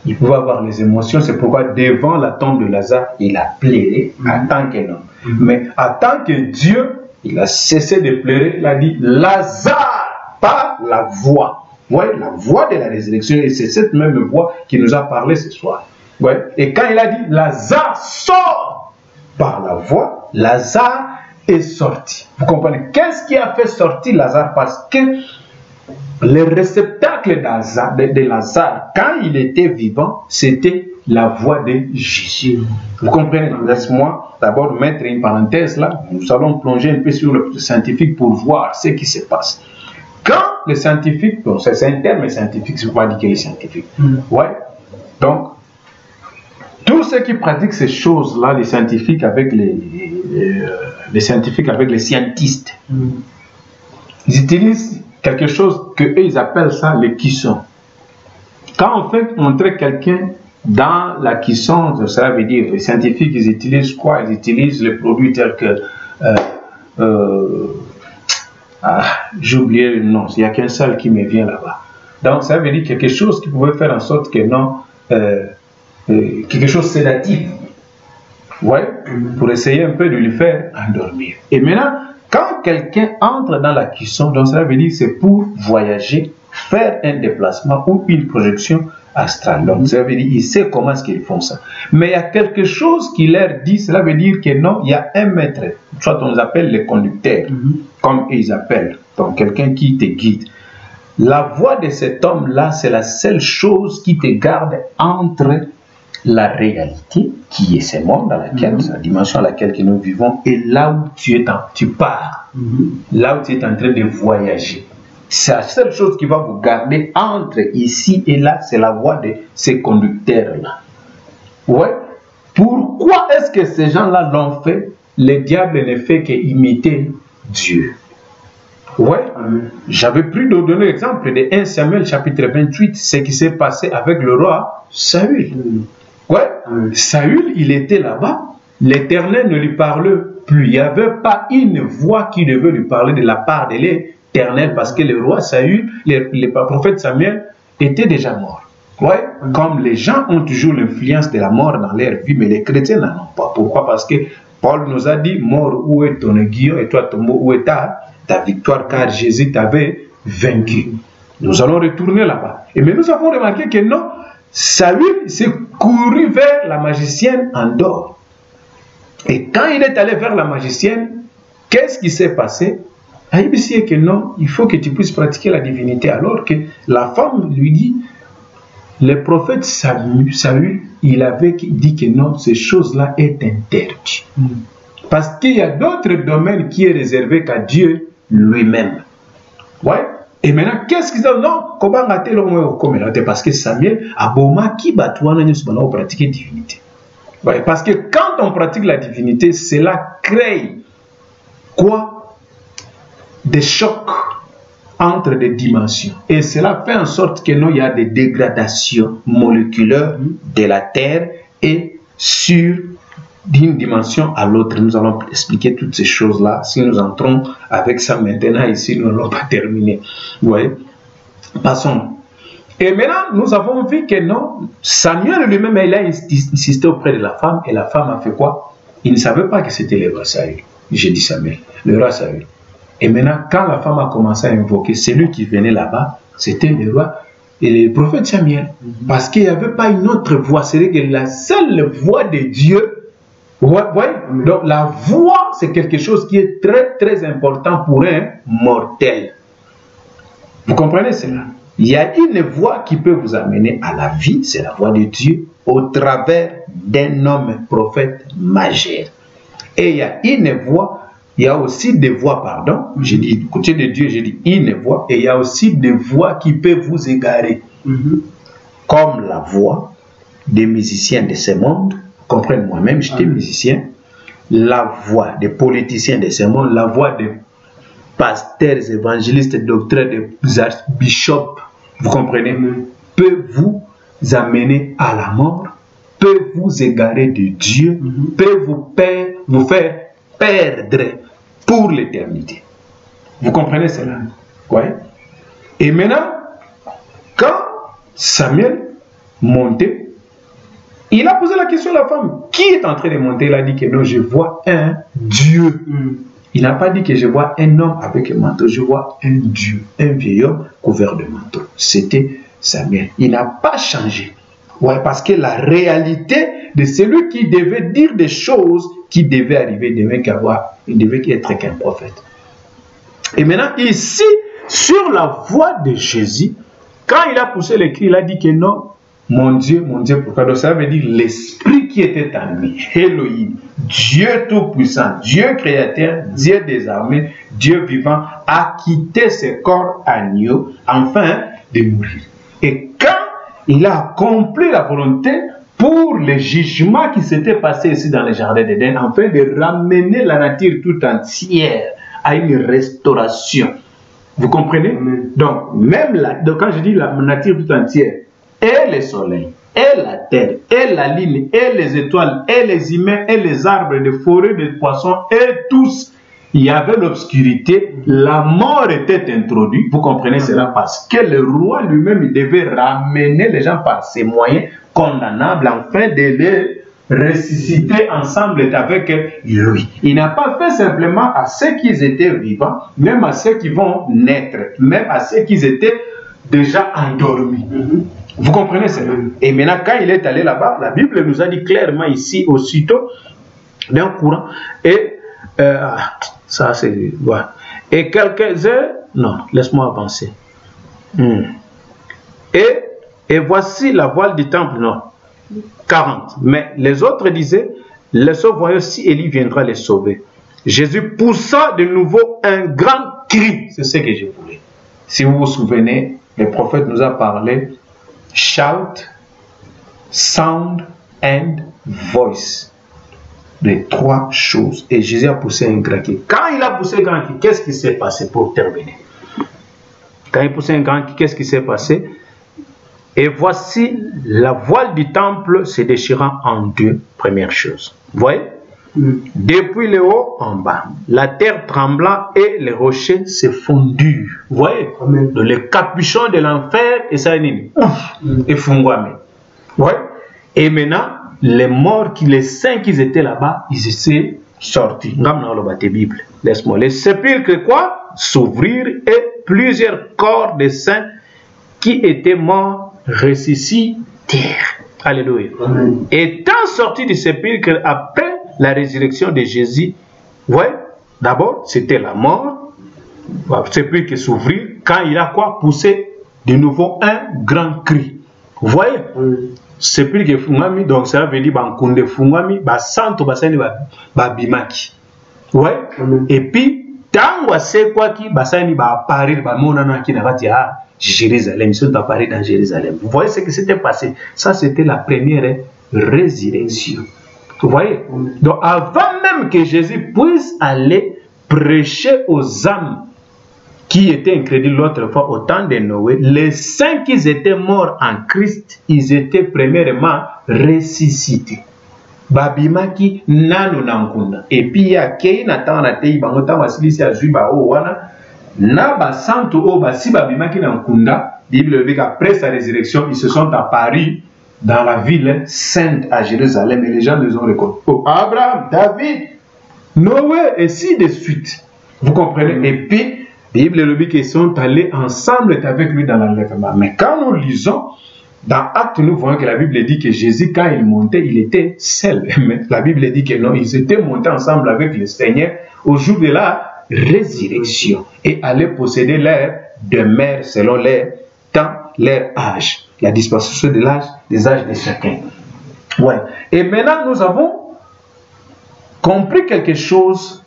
il pouvait avoir les émotions, c'est pourquoi devant la tombe de Lazare, il a pleuré en tant qu'un homme. Mais en tant que Dieu, il a cessé de pleurer, il a dit Lazare, pas la voix. Vous voyez, la voix de la résurrection, et c'est cette même voix qui nous a parlé ce soir. Vous voyez? Et quand il a dit Lazare sort, par la voix, Lazare est sorti. Vous comprenez? Qu'est-ce qui a fait sortir Lazare? Parce que le réceptacle de Lazare, quand il était vivant, c'était la voix de Jésus. Vous comprenez? Laisse-moi d'abord mettre une parenthèse là. Nous allons plonger un peu sur le scientifique pour voir ce qui se passe. Quand les scientifiques, bon, c'est un terme scientifique, c'est pas dire qu'il est scientifique. Ouais. Donc, tous ceux qui pratiquent ces choses-là, les scientifiques avec les scientistes, ils utilisent quelque chose que ils appellent ça le cuisson. Quand on fait entrer quelqu'un dans la cuisson, ça veut dire les scientifiques, ils utilisent quoi? Ils utilisent les produits tels que j'ai oublié le nom, il n'y a qu'un seul qui me vient là-bas. Donc ça veut dire quelque chose qui pouvait faire en sorte que non, quelque chose de sédatif, ouais, pour essayer un peu de lui faire endormir. Et maintenant, quand quelqu'un entre dans la cuisson, donc ça veut dire que c'est pour voyager, faire un déplacement ou une projection astrale. Donc ça veut dire qu'il sait comment est-ce qu'ils font ça. Mais il y a quelque chose qui leur dit, cela veut dire que non, il y a un maître, soit on les appelle les conducteurs, comme ils appellent, donc quelqu'un qui te guide. La voix de cet homme-là, c'est la seule chose qui te garde entre la réalité, qui est ce monde dans laquelle, la dimension dans laquelle nous vivons, et là où tu pars, là où tu es en train de voyager. C'est la seule chose qui va vous garder entre ici et là, c'est la voix de ces conducteurs-là. Ouais. Pourquoi est-ce que ces gens-là l'ont fait? Le diable ne fait qu'imiter Dieu. Ouais. J'avais pu donner l'exemple de 1 Samuel chapitre 28, ce qui s'est passé avec le roi Saül. Ouais. Saül, il était là-bas, l'Éternel ne lui parlait plus. Il n'y avait pas une voix qui devait lui parler de la part de l'Éternel, parce que le roi Saül, le prophète Samuel était déjà mort. Ouais. Comme les gens ont toujours l'influence de la mort dans leur vie, mais les chrétiens n'en ont pas. Pourquoi? Parce que Paul nous a dit, mort, où est ton aiguillon, et toi, ton mot, où est ta victoire, car Jésus t'avait vaincu. Nous allons retourner là-bas. Et mais nous avons remarqué que non, Saül s'est couru vers la magicienne Endor. Et quand il est allé vers la magicienne, qu'est-ce qui s'est passé? Il dit que non, il faut que tu puisses pratiquer la divinité. Alors que la femme lui dit, le prophète Saül, il avait dit que non, ces choses-là est interdit. Parce qu'il y a d'autres domaines qui est réservé qu'à Dieu lui-même. Ouais. Et maintenant, qu'est-ce qu'ils disent? Non, comment a-t-il communauté? Parce que Samuel a boma qui batouana nous pratiquer divinité. Ouais, parce que quand on pratique la divinité, cela crée quoi? Des chocs entre des dimensions. Et cela fait en sorte que non, il y a des dégradations moléculaires de la terre et d'une dimension à l'autre. Nous allons expliquer toutes ces choses-là. Si nous entrons avec ça maintenant ici, nous n'allons pas terminer. Vous voyez? Passons. Et maintenant, nous avons vu que non, Samuel lui-même, il a insisté auprès de la femme, et la femme a fait quoi? Il ne savait pas que c'était le roi Saül. J'ai dit Samuel, le roi Saül. Et maintenant, quand la femme a commencé à invoquer celui qui venait là-bas, c'était le roi et le prophète Samuel. Parce qu'il n'y avait pas une autre voix, c'est que la seule voix de Dieu. Vous voyez? Donc la voix, c'est quelque chose qui est très très important pour un mortel. Vous comprenez cela? Il y a une voix qui peut vous amener à la vie, c'est la voix de Dieu, au travers d'un homme prophète majeur. Et il y a une voix, il y a aussi des voix, pardon, j'ai dit, du côté de Dieu, j'ai dit une voix, et il y a aussi des voix qui peuvent vous égarer, comme la voix des musiciens de ce monde. Vous comprenez, moi-même, j'étais musicien. La voix des politiciens de ce monde, la voix des pasteurs, évangélistes, docteurs, des archbishops, vous comprenez, peut vous amener à la mort, peut vous égarer de Dieu, peut vous faire perdre pour l'éternité. Vous comprenez cela? Oui. Et maintenant, quand Samuel montait, il a posé la question à la femme, qui est en train de monter? Il a dit que non, je vois un Dieu. Il n'a pas dit que je vois un homme avec un manteau, je vois un Dieu, un vieil homme couvert de manteau. C'était Samuel. Il n'a pas changé. Ouais, parce que la réalité de celui qui devait dire des choses qui devaient arriver, il devait être qu'un prophète. Et maintenant, ici, sur la voix de Jésus, quand il a poussé le cri, il a dit que non, mon Dieu, pourquoi? Donc ça veut dire l'esprit qui était en lui, Elohim, Dieu tout-puissant, Dieu créateur, Dieu des armées, Dieu vivant, a quitté ce corps agneau afin de mourir. Et quand il a accompli la volonté pour le jugement qui s'était passé ici dans le jardin d'Éden, afin de ramener la nature tout entière à une restauration. Vous comprenez? Donc, donc quand je dis la nature tout entière, et le soleil, et la terre, et la lune, et les étoiles, et les humains, et les arbres, les forêts, les poissons, et tous, il y avait l'obscurité, la mort était introduite. Vous comprenez cela? Parce que le roi lui-même, il devait ramener les gens par ses moyens condamnables, afin de les ressusciter ensemble avec lui. Il n'a pas fait simplement à ceux qui étaient vivants, même à ceux qui vont naître, même à ceux qui étaient déjà endormis. Vous comprenez cela? Et maintenant, quand il est allé là-bas, la Bible nous a dit clairement ici, aussitôt, d'un courant, et ça c'est... Voilà. Et quelques heures... Non, laisse-moi avancer. Et voici la voile du temple, non, 40. Mais les autres disaient, laissons voir si Élie viendra les sauver. Jésus poussa de nouveau un grand cri. C'est ce que je voulais. Si vous vous souvenez, le prophète nous a parlé shout, sound and voice. Les trois choses. Et Jésus a poussé un grand cri. Quand il a poussé un grand cri, qu'est-ce qui s'est passé pour terminer? Quand il a poussé un grand cri, qu'est-ce qui s'est passé? Et voici la voile du temple se déchirant en deux. Première chose. Vous voyez? Depuis le haut en bas, la terre trembla et les rochers se fondurent. Vous voyez? Le capuchon de l'enfer et ça et fungwame. Vous voyez? Et maintenant, les morts, les saints qui étaient là-bas, ils étaient sortis. Laisse-moi. Les sépulcres quoi? S'ouvrirent et plusieurs corps de saints qui étaient morts ressuscitèrent. Alléluia. Étant sortis du sépulcre après la résurrection de Jésus, ouais, d'abord c'était la mort, le sépulcre s'ouvrir, quand il a quoi? Poussé de nouveau un grand cri. Vous voyez? Sépulcre fungami, donc ça veut dire bankunde fungami, santo basani babimaki. Ouais? Et puis, tango c'est quoi qui basani ba apparaître ba monana qui n'a Jérusalem, ils sont apparus dans Jérusalem. Vous voyez ce qui s'était passé? Ça, c'était la première résurrection. Vous voyez? Donc, avant même que Jésus puisse aller prêcher aux âmes qui étaient incrédules l'autre fois au temps de Noé, les saints qui étaient morts en Christ, ils étaient premièrement ressuscités. babimaki nano na nkunda et puis ya kei na temps na tei bango temps basilisi azwi ba o wana na ba santo o basi babimaki na nkunda. Bible dit qu'après sa résurrection ils se sont apparus dans la ville sainte à Jérusalem et les gens les ont reconnus. Oh, Abraham, David, Noé et ainsi de suite. Vous comprenez? Et puis Bible dit qu'ils sont allés ensemble avec lui dans l'enlèvement. Mais quand nous lisons dans Actes, nous voyons que la Bible dit que Jésus, quand il montait, il était seul. Mais la Bible dit que non, ils étaient montés ensemble avec le Seigneur au jour de la résurrection et allaient posséder leur demeure selon leur temps, leur âge. La dispensation de l'âge, des âges de chacun. Ouais. Et maintenant, nous avons compris quelque chose,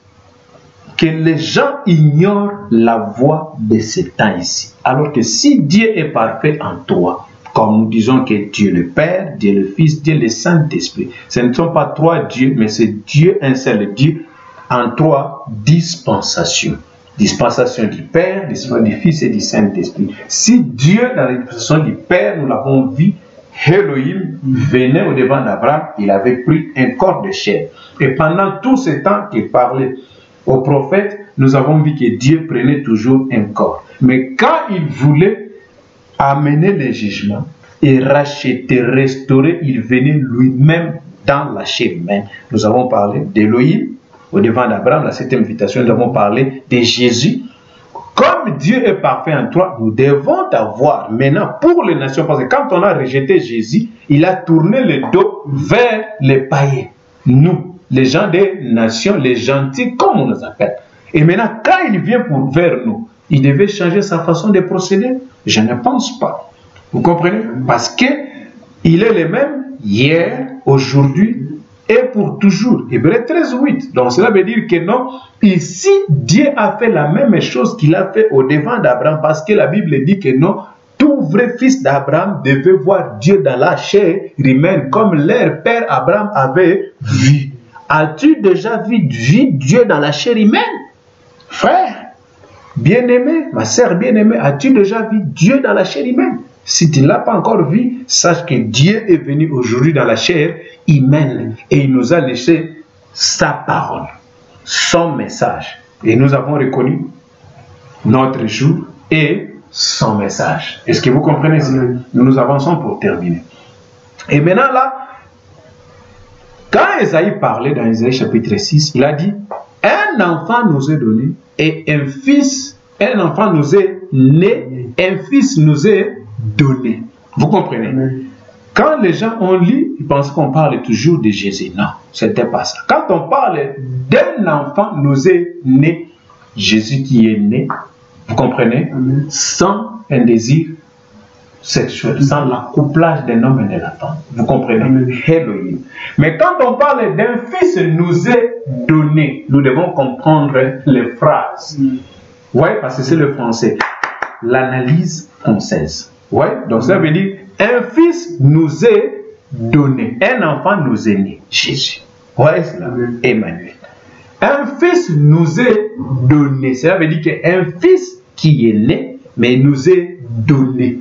que les gens ignorent la voie de ce temps ici. Alors que si Dieu est parfait en toi, comme nous disons que Dieu le Père, Dieu le Fils, Dieu le Saint-Esprit. Ce ne sont pas trois dieux, mais c'est Dieu, un seul Dieu, en trois dispensations. Dispensation du Père, dispensation du Fils et du Saint-Esprit. Si Dieu, dans la dispensation du Père, nous l'avons vu, Elohim venait au devant d'Abraham, il avait pris un corps de chair. Et pendant tout ce temps qu'il parlait aux prophètes, nous avons vu que Dieu prenait toujours un corps. Mais quand il voulait amener les jugements et racheter, restaurer, il venait lui-même dans la chair humaine. Nous avons parlé d'Elohim au devant d'Abraham, la 7e invitation, nous avons parlé de Jésus. Comme Dieu est parfait en toi, nous devons avoir maintenant pour les nations, parce que quand on a rejeté Jésus, il a tourné le dos vers les païens. Nous, les gens des nations, les gentils, comme on nous appelle. Et maintenant, quand il vient vers nous, il devait changer sa façon de procéder? Je ne pense pas. Vous comprenez? Parce que il est le même hier, aujourd'hui et pour toujours. Hébreux 13:8. Donc cela veut dire que non, ici Dieu a fait la même chose qu'il a fait au devant d'Abraham, parce que la Bible dit que non, tout vrai fils d'Abraham devait voir Dieu dans la chair humaine comme leur père Abraham avait vu. As-tu déjà vu Dieu dans la chair humaine? Frère, bien-aimé, ma sœur bien-aimée, as-tu déjà vu Dieu dans la chair humaine? Si tu ne l'as pas encore vu, sache que Dieu est venu aujourd'hui dans la chair humaine et il nous a laissé sa parole, son message. Et nous avons reconnu notre jour et son message. Est-ce que vous comprenez ça? Nous avançons pour terminer. Et maintenant là, quand Esaïe parlait dans Esaïe chapitre 6, il a dit, un enfant nous est donné et un enfant nous est né, un fils nous est donné. Vous comprenez? Quand les gens ont lu, ils pensent qu'on parle toujours de Jésus. Non, ce n'était pas ça. Quand on parle d'un enfant nous est né, Jésus qui est né, vous comprenez? Sans un désir sexuel, sans l'accouplage d'un homme et de la femme. Vous comprenez? Elohim. Mais quand on parle d'un fils nous est donné, nous devons comprendre les phrases. Oui, parce que c'est le français. L'analyse française. Oui, donc ça veut dire un fils nous est donné, un enfant nous est né, Jésus. Oui, c'est là, Emmanuel. Un fils nous est donné, cela veut dire qu'un fils qui est né, mais nous est donné.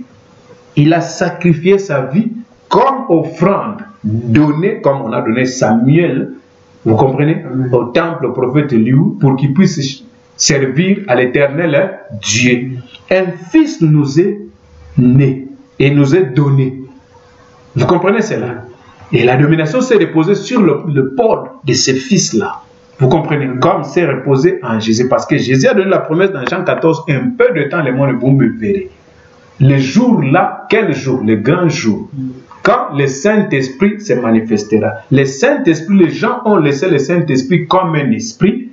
Il a sacrifié sa vie comme offrande, donnée comme on a donné Samuel, vous comprenez, au temple, au prophète Élie, pour qu'il puisse servir à l'Éternel Dieu. Un fils nous est né et nous est donné. Vous comprenez cela? Et la domination s'est reposée sur le pôle de ce fils-là. Vous comprenez? Comme c'est reposé en Jésus. Parce que Jésus a donné la promesse dans Jean 14, un peu de temps, les mots vous me verrez. Le jour-là, quel jour? Le grand jour. Quand le Saint-Esprit se manifestera. Le Saint-Esprit, les gens ont laissé le Saint-Esprit comme un esprit,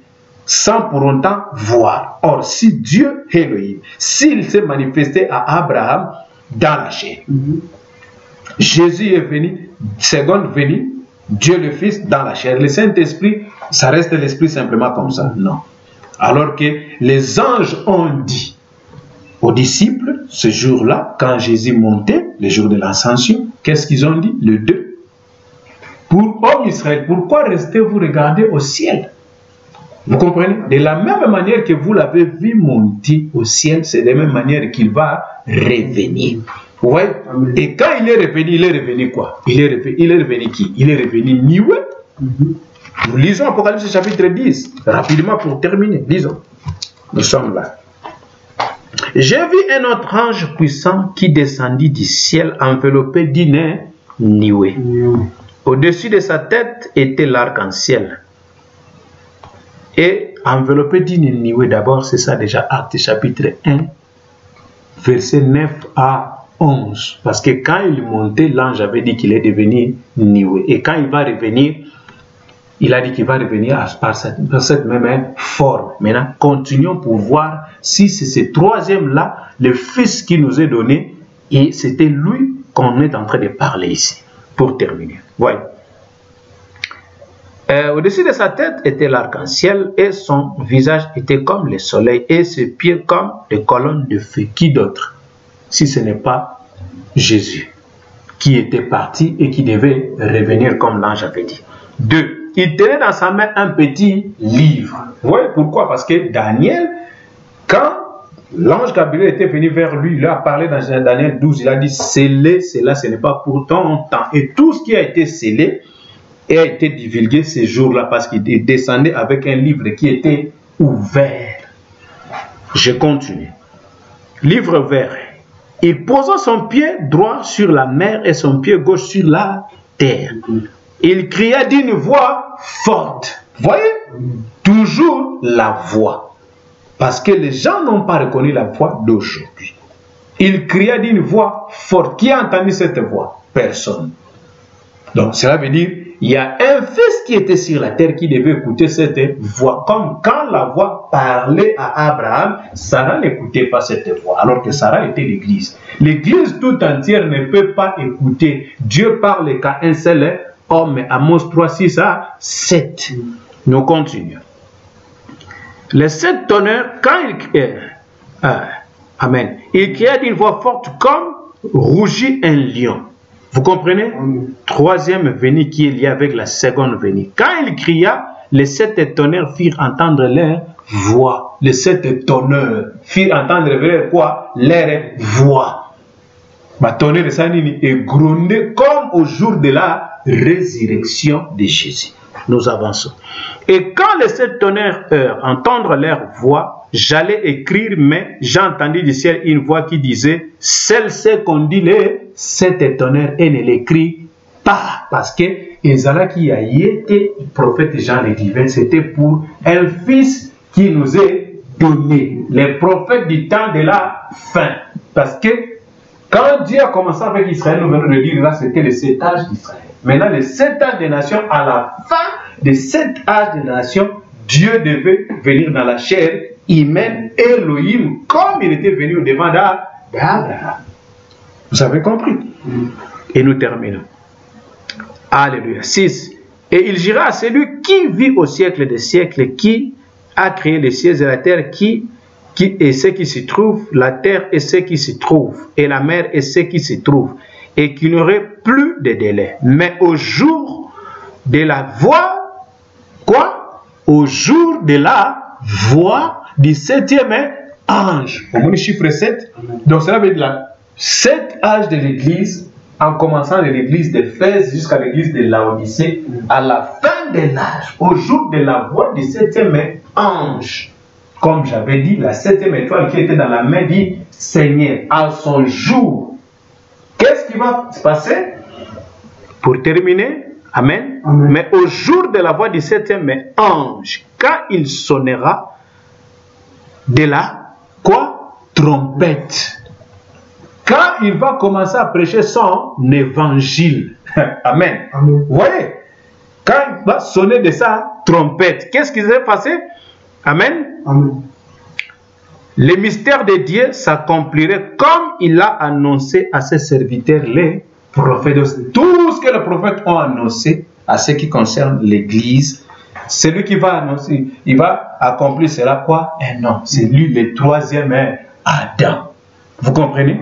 sans pour autant voir. Or, si Dieu est Elohim, s'il s'est manifesté à Abraham dans la chair, Jésus est venu, seconde venue, Dieu le Fils dans la chair. Le Saint-Esprit, ça reste l'Esprit simplement comme ça? Non. Alors que les anges ont dit aux disciples, ce jour-là, quand Jésus montait, le jour de l'ascension, qu'est-ce qu'ils ont dit? Le 2. Pour homme Israël, pourquoi restez-vous regarder au ciel? Vous comprenez? De la même manière que vous l'avez vu monter au ciel, c'est de la même manière qu'il va revenir. Vous voyez? Et quand il est revenu quoi? Il est revenu qui? Il est revenu Niwe. Nous lisons Apocalypse chapitre 10, rapidement pour terminer. Lisons. Nous sommes là. J'ai vu un autre ange puissant qui descendit du ciel enveloppé d'une nuée. Au-dessus de sa tête était l'arc-en-ciel. Et enveloppé d'une nuée, d'abord, c'est ça déjà, Actes chapitre 1, verset 9 à 11. Parce que quand il montait, l'ange avait dit qu'il est devenu nuée. Et quand il va revenir, il a dit qu'il va revenir par cette même forme. Maintenant, continuons pour voir si c'est ce troisième-là, le Fils qui nous est donné, et c'était lui qu'on est en train de parler ici. Pour terminer. Voyez. Au-dessus de sa tête était l'arc-en-ciel et son visage était comme le soleil et ses pieds comme des colonnes de feu. Qui d'autre? Si ce n'est pas Jésus, qui était parti et qui devait revenir comme l'ange avait dit. 2. Il tenait dans sa main un petit livre. Vous voyez pourquoi? Parce que Daniel, quand l'ange Gabriel était venu vers lui, il a parlé dans Daniel 12, il a dit, scellé, cela, ce n'est pas pour ton temps. Et tout ce qui a été scellé a été divulgué ces jours-là parce qu'il descendait avec un livre qui était ouvert. Je continue. Livre ouvert. Il posa son pied droit sur la mer et son pied gauche sur la terre. Il cria d'une voix forte. Voyez? Toujours la voix. Parce que les gens n'ont pas reconnu la voix d'aujourd'hui. Il cria d'une voix forte. Qui a entendu cette voix? Personne. Donc cela veut dire, il y a un fils qui était sur la terre qui devait écouter cette voix. Comme quand la voix parlait à Abraham, Sarah n'écoutait pas cette voix, alors que Sarah était l'église. L'église tout entière ne peut pas écouter. Dieu parle qu'à un seul homme. Amos 3, 6 à 7. Nous continuons. Les 7 tonnerres, quand il amen. Il cria d'une voix forte comme rougit un lion. Vous comprenez? Troisième venue qui est liée avec la seconde venue. Quand il cria, les 7 tonnerres firent entendre leur voix. Les 7 tonnerres firent entendre leur quoi? Leur voix. Ma tonnerre est grondé comme au jour de la résurrection de Jésus. Nous avançons. Et quand les 7 tonnerres entendent leur voix, j'allais écrire, mais j'ai entendu du ciel une voix qui disait, celle-ci qu'on dit les 7 tonnerres et ne l'écrit pas. Parce que Ezra qui a été prophète Jean le divin, c'était pour un fils qui nous est donné. Les prophètes du temps de la fin. Parce que quand Dieu a commencé avec Israël, nous venons de dire là, c'était le 7 âges d'Israël. Maintenant, le 7 âges des nations, à la fin de 7 âges des nations, Dieu devait venir dans la chair humaine, Elohim, comme il était venu au devant d'Abraham. Vous avez compris? Et nous terminons. Alléluia. 6. Et il dira à celui qui vit au siècle des siècles, qui a créé les cieux et la terre, qui est ce qui s'y trouve, la terre et ce qui s'y trouve, et la mer et ce qui s'y trouve, et qui n'aurait plus de délai. Mais au jour de la voix, quoi? Au jour de la voix du 7e ange. Au moins le chiffre 7. Donc cela veut dire 7 âges de l'église, en commençant de l'église d'Éphèse jusqu'à l'église de Laodicée, à la fin de l'âge, au jour de la voix du 7e ange. Comme j'avais dit, la 7e étoile qui était dans la main du Seigneur, à son jour. Qu'est-ce qui va se passer? Pour terminer, amen. Amen. Mais au jour de la voix du 7e ange, quand il sonnera de la quoi? Trompette. Quand il va commencer à prêcher son évangile. Amen. Amen. Vous voyez? Quand il va sonner de sa trompette, qu'est-ce qui va passer? Amen. Amen. Le mystère de Dieu s'accomplirait comme il a annoncé à ses serviteurs, les prophètes. Tout ce que les prophètes ont annoncé à ce qui concerne l'Église, celui qui va annoncer, il va accomplir cela quoi? Un nom. C'est lui le 3e Adam. Vous comprenez?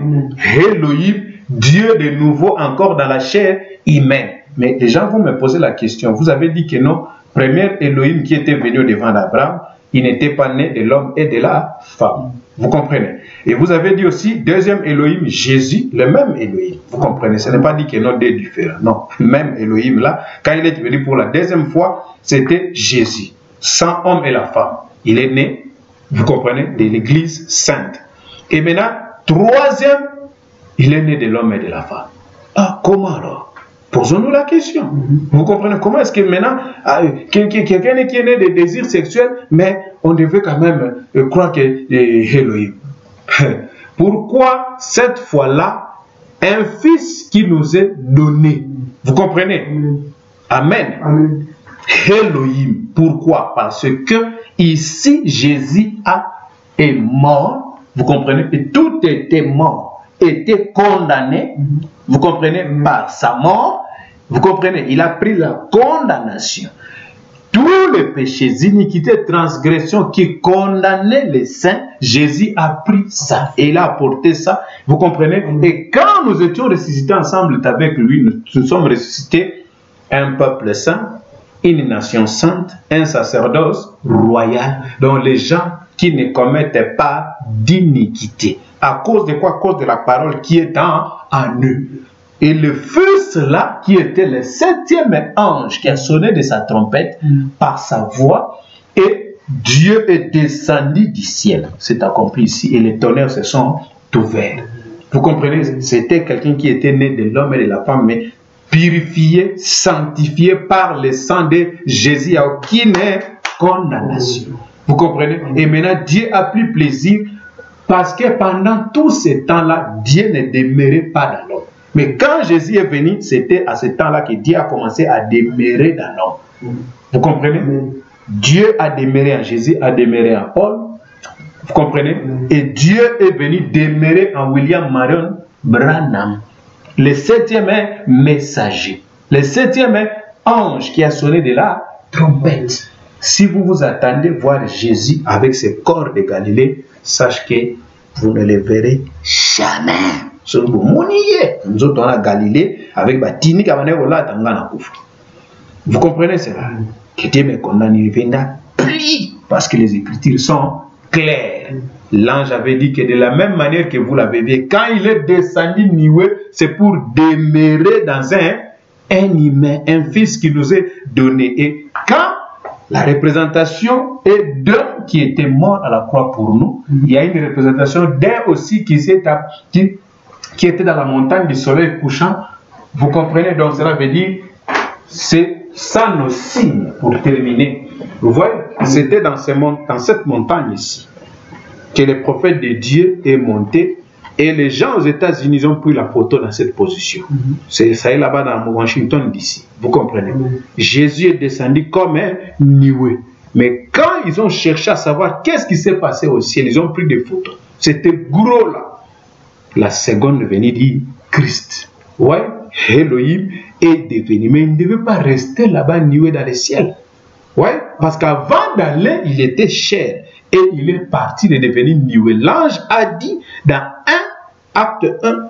Elohim, Dieu de nouveau encore dans la chair humaine. Mais les gens vont me poser la question. Vous avez dit que non, premier Elohim qui était venu au devant d'Abraham, il n'était pas né de l'homme et de la femme. Vous comprenez? Et vous avez dit aussi, deuxième Elohim, Jésus, le même Elohim. Vous comprenez, ce n'est pas dit qu'il y en a deux différents. Non, même Elohim là, quand il est venu pour la deuxième fois, c'était Jésus, sans homme et la femme. Il est né, vous comprenez, de l'Église sainte. Et maintenant, troisième, il est né de l'homme et de la femme. Ah, comment alors? Posons-nous la question. Vous comprenez comment est-ce que maintenant, quelqu'un qui est né de désirs sexuels, mais on devait quand même croire que Elohim. Pourquoi cette fois-là, un fils qui nous est donné? Vous comprenez? Amen. Amen. Elohim. Pourquoi? Parce que ici, Jésus est mort. Vous comprenez? Et tout était mort, était condamné. Vous comprenez? Par sa mort. Vous comprenez? Il a pris la condamnation. Tous les péchés, iniquités, transgressions qui condamnaient les saints, Jésus a pris ça et il a apporté ça. Vous comprenez? Et quand nous étions ressuscités ensemble avec lui, nous sommes ressuscités un peuple saint, une nation sainte, un sacerdoce royal, dont les gens qui ne commettent pas d'iniquité. À cause de quoi? À cause de la parole qui est en eux. Et le fils là, qui était le septième ange qui a sonné de sa trompette par sa voix, et Dieu est descendu du ciel. C'est accompli ici. Et les tonnerres se sont ouverts. Vous comprenez? C'était quelqu'un qui était né de l'homme et de la femme, mais purifié, sanctifié par le sang de Jésus. Il n'y a aucune condamnation. Vous comprenez? Et maintenant, Dieu a pris plaisir parce que pendant tout ce temps-là, Dieu ne demeurait pas dans l'homme. Mais quand Jésus est venu, c'était à ce temps-là que Dieu a commencé à demeurer dans l'homme. Vous comprenez? Dieu a demeuré en Jésus, a demeuré en Paul. Vous comprenez? Et Dieu est venu demeurer en William Marion Branham. Le septième messager. Le septième ange qui a sonné de la trompette. Si vous vous attendez voir Jésus avec ses corps de Galilée, sachez que vous ne le verrez jamais. Nous sommes en Galilée avec Batini. Vous comprenez cela? Que Dieu me condamne, il viendra plus parce que les Écritures sont claires. L'ange avait dit que de la même manière que vous l'avez vu, quand il est descendu Nioué, c'est pour demeurer dans un humain, un fils qui nous est donné. Et quand la représentation est d'un qui était mort à la croix pour nous, il y a une représentation d'un aussi qui était dans la montagne du soleil couchant. Vous comprenez? Donc cela veut dire, c'est ça nos signes pour terminer. Vous voyez, c'était dans cette montagne ici que le prophète de Dieu est monté et les gens aux États-Unis ont pris la photo dans cette position. C'est ça est là-bas dans Washington d'ici. Vous comprenez? Jésus est descendu comme un nuée. Mais quand ils ont cherché à savoir qu'est-ce qui s'est passé au ciel, ils ont pris des photos. C'était gros là. La seconde venue dit Christ. Ouais, Elohim est devenu. Mais il ne devait pas rester là-bas nué dans le ciel. Ouais, parce qu'avant d'aller, il était chair. Et il est parti de devenir nué. L'ange a dit dans Acte 1,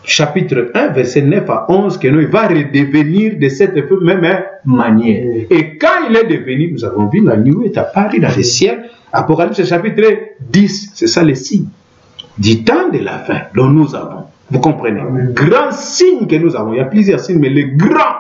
chapitre 1, verset 9 à 11, que il va redevenir de cette même manière. Et quand il est devenu, nous avons vu la nuée est apparue dans le ciel. Apocalypse chapitre 10, c'est ça le signe du temps de la fin dont nous avons. Vous comprenez? Grand signe que nous avons. Il y a plusieurs signes, mais le grand,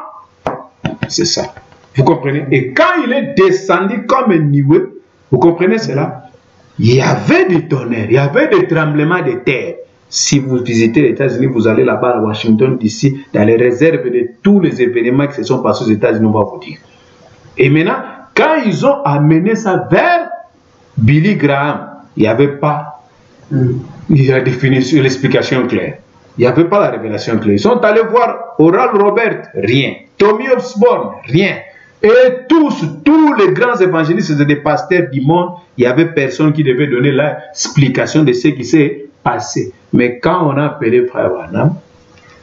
c'est ça. Vous comprenez? Et quand il est descendu comme un nuée, vous comprenez cela? Il y avait des tonnerres, il y avait des tremblements de terre. Si vous visitez les États-Unis, vous allez là-bas à Washington, d'ici, dans les réserves de tous les événements qui se sont passés aux États-Unis, on va vous dire. Et maintenant, quand ils ont amené ça vers Billy Graham, il n'y avait pas la définition, l'explication claire. Il n'y avait pas la révélation claire. Ils sont allés voir Oral Robert, rien. Tommy Osborne, rien. Et tous les grands évangélistes et des pasteurs du monde, il n'y avait personne qui devait donner l'explication de ce qui s'est passé. Mais quand on a appelé Frère Branham,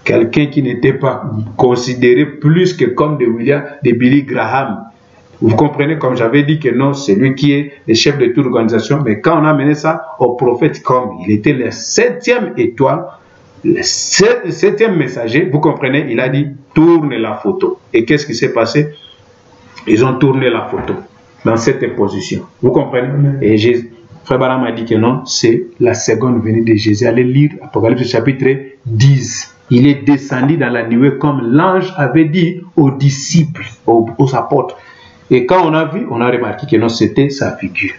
quelqu'un qui n'était pas considéré plus que comme de Billy Graham, vous comprenez, comme j'avais dit que non, c'est lui qui est le chef de toute l'organisation, mais quand on a amené ça au prophète, comme il était la septième étoile, le septième messager, vous comprenez, il a dit tourne la photo. Et qu'est-ce qui s'est passé? Ils ont tourné la photo dans cette position. Vous comprenez? Et Frère Branham a dit que non, c'est la seconde venue de Jésus. Allez lire Apocalypse chapitre 10. Il est descendu dans la nuée comme l'ange avait dit aux disciples, aux apôtres. Et quand on a vu, on a remarqué que non, c'était sa figure.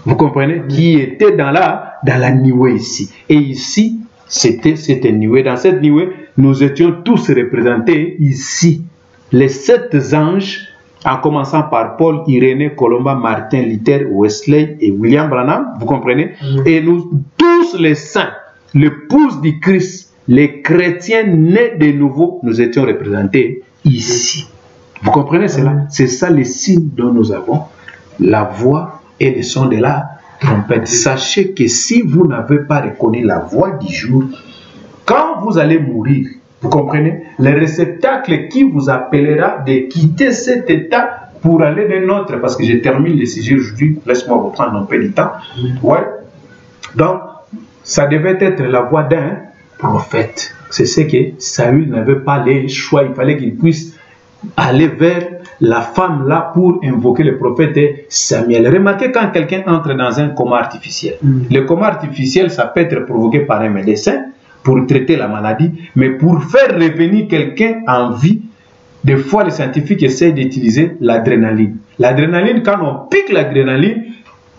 Vous comprenez? Qui était dans la nuée ici. Et ici, c'était cette nuée. Dans cette nuée, nous étions tous représentés ici. Les 7 anges, en commençant par Paul, Irénée, Colomba, Martin, Luther, Wesley et William Branham, vous comprenez? Et nous, tous les saints, l'épouse du Christ, les chrétiens nés de nouveau, nous étions représentés ici. Vous comprenez cela? C'est ça les signes dont nous avons la voix et le son de la trompette. Sachez que si vous n'avez pas reconnu la voix du jour, quand vous allez mourir, vous comprenez, le réceptacle qui vous appellera de quitter cet état pour aller d'un autre, parce que je termine le sujet aujourd'hui, laisse-moi reprendre un peu de temps. Ouais. Donc, ça devait être la voix d'un prophète. C'est ce que Saül n'avait pas le choix, il fallait qu'il puisse aller vers la femme là pour invoquer le prophète Samuel. Remarquez quand quelqu'un entre dans un coma artificiel. Le coma artificiel, ça peut être provoqué par un médecin pour traiter la maladie, mais pour faire revenir quelqu'un en vie, des fois les scientifiques essaient d'utiliser l'adrénaline. L'adrénaline, quand on pique l'adrénaline,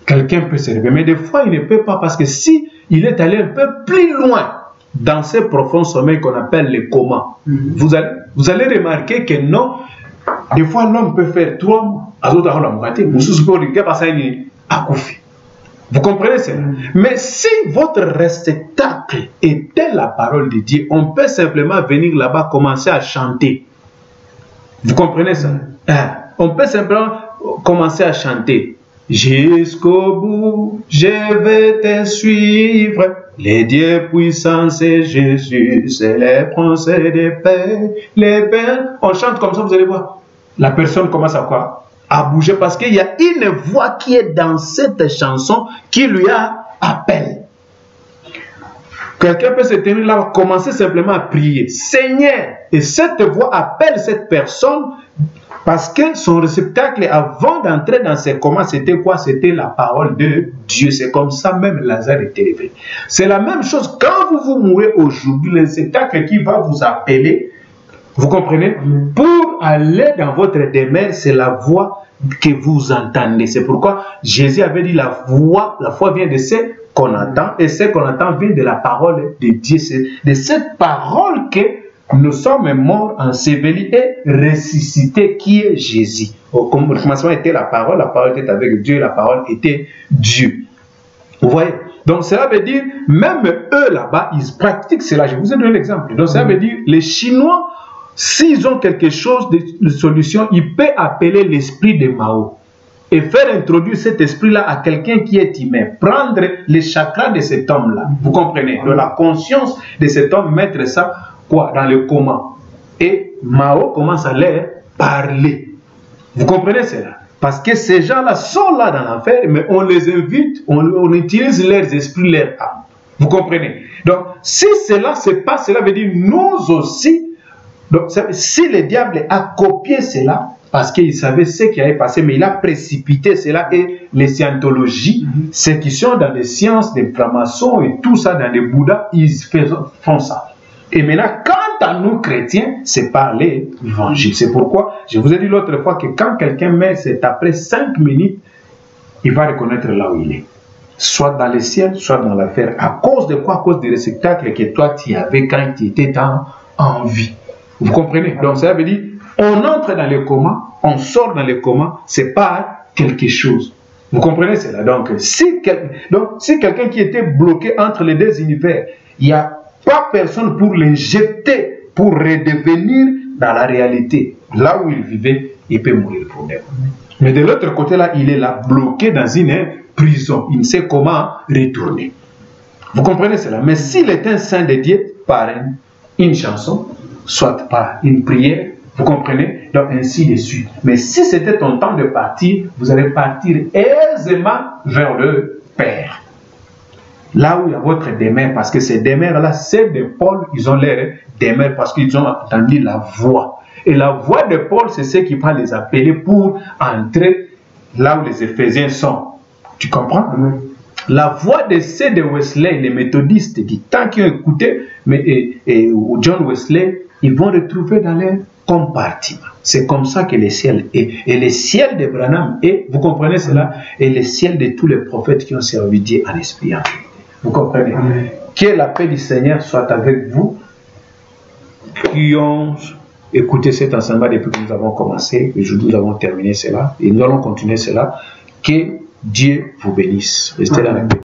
quelqu'un peut se réveiller, mais des fois il ne peut pas, parce que si il est allé un peu plus loin dans ce profond sommeil qu'on appelle le coma, vous allez remarquer que non, des fois l'homme peut faire 3 mois, vous comprenez ça? Mais si votre réceptacle était la parole de Dieu, on peut simplement venir là-bas commencer à chanter. Vous comprenez ça? On peut simplement commencer à chanter. Jusqu'au bout, je vais te suivre. Les dieux puissants, c'est Jésus, c'est les pensées de paix, les peines. On chante comme ça, vous allez voir. La personne commence à quoi? À bouger, parce qu'il y a une voix qui est dans cette chanson qui lui appelle. Quelqu'un peut se tenir là, commencer simplement à prier. Seigneur! Et cette voix appelle cette personne parce que son réceptacle, avant d'entrer dans ses comas, c'était quoi? C'était la parole de Dieu. C'est comme ça même Lazare était réveillé. C'est la même chose quand vous mourrez aujourd'hui, le réceptacle qui va vous appeler, vous comprenez? Pour aller dans votre demeure, c'est la voix que vous entendez. C'est pourquoi Jésus avait dit la foi vient de ce qu'on entend, et ce qu'on entend vient de la parole de Dieu. C'est de cette parole que nous sommes morts, ensevelis et ressuscités, qui est Jésus. Au commencement était la parole était avec Dieu, la parole était Dieu. Vous voyez? Donc cela veut dire, même eux là-bas, ils pratiquent cela. Je vous ai donné l'exemple. Donc cela veut dire, les Chinois, s'ils ont quelque chose de solution, ils peuvent appeler l'esprit de Mao et faire introduire cet esprit-là à quelqu'un qui est humain. Prendre les chakras de cet homme-là, vous comprenez, de la conscience de cet homme, mettre ça quoi, dans le coma. Et Mao commence à leur parler. Vous comprenez cela? Parce que ces gens-là sont là dans l'enfer, mais on les invite, on utilise leurs esprits, leur âme. Vous comprenez? Donc, si cela se passe, cela veut dire nous aussi. Donc, si le diable a copié cela, parce qu'il savait ce qui allait passer, mais il a précipité cela, et les scientologies, ceux qui sont dans les sciences des francs-maçons et tout ça, dans les Bouddhas, ils font ça. Et maintenant, quant à nous chrétiens, c'est par l'évangile. C'est pourquoi, je vous ai dit l'autre fois que quand quelqu'un meurt, c'est après 5 minutes, il va reconnaître là où il est. Soit dans le ciel, soit dans l'enfer. À cause de quoi? À cause des réceptacles que toi tu avais quand tu étais en vie. Vous comprenez? Donc ça veut dire, on entre dans le coma, on sort dans le coma, c'est pas quelque chose. Vous comprenez cela? Donc si quelqu'un qui était bloqué entre les deux univers, il n'y a pas personne pour l'injecter, pour redevenir dans la réalité. Là où il vivait, il peut mourir le problème. Mais de l'autre côté là, il est là, bloqué dans une prison. Il ne sait comment retourner. Vous comprenez cela? Mais s'il est un saint de Dieu, par une chanson, soit par une prière, vous comprenez? Donc ainsi de suite. Mais si c'était ton temps de partir, vous allez partir aisément vers le Père. Là où il y a votre demeure, parce que ces demeures-là, c'est de Paul, ils ont l'air demeure parce qu'ils ont entendu la voix. Et la voix de Paul, c'est ce qui va les appeler pour entrer là où les Éphésiens sont. Tu comprends? la voix de ceux de Wesley, les méthodistes du temps qui ont écouté John Wesley, ils vont retrouver dans leur compartiment. C'est comme ça que le ciel est. Et le ciel de Branham est, vous comprenez cela, et le ciel de tous les prophètes qui ont servi Dieu en esprit. Vous comprenez? Que la paix du Seigneur soit avec vous qui ont écouté cet enseignement depuis que nous avons commencé. Aujourd'hui, nous avons terminé cela et nous allons continuer cela. Que Dieu vous bénisse. Restez dans la paix.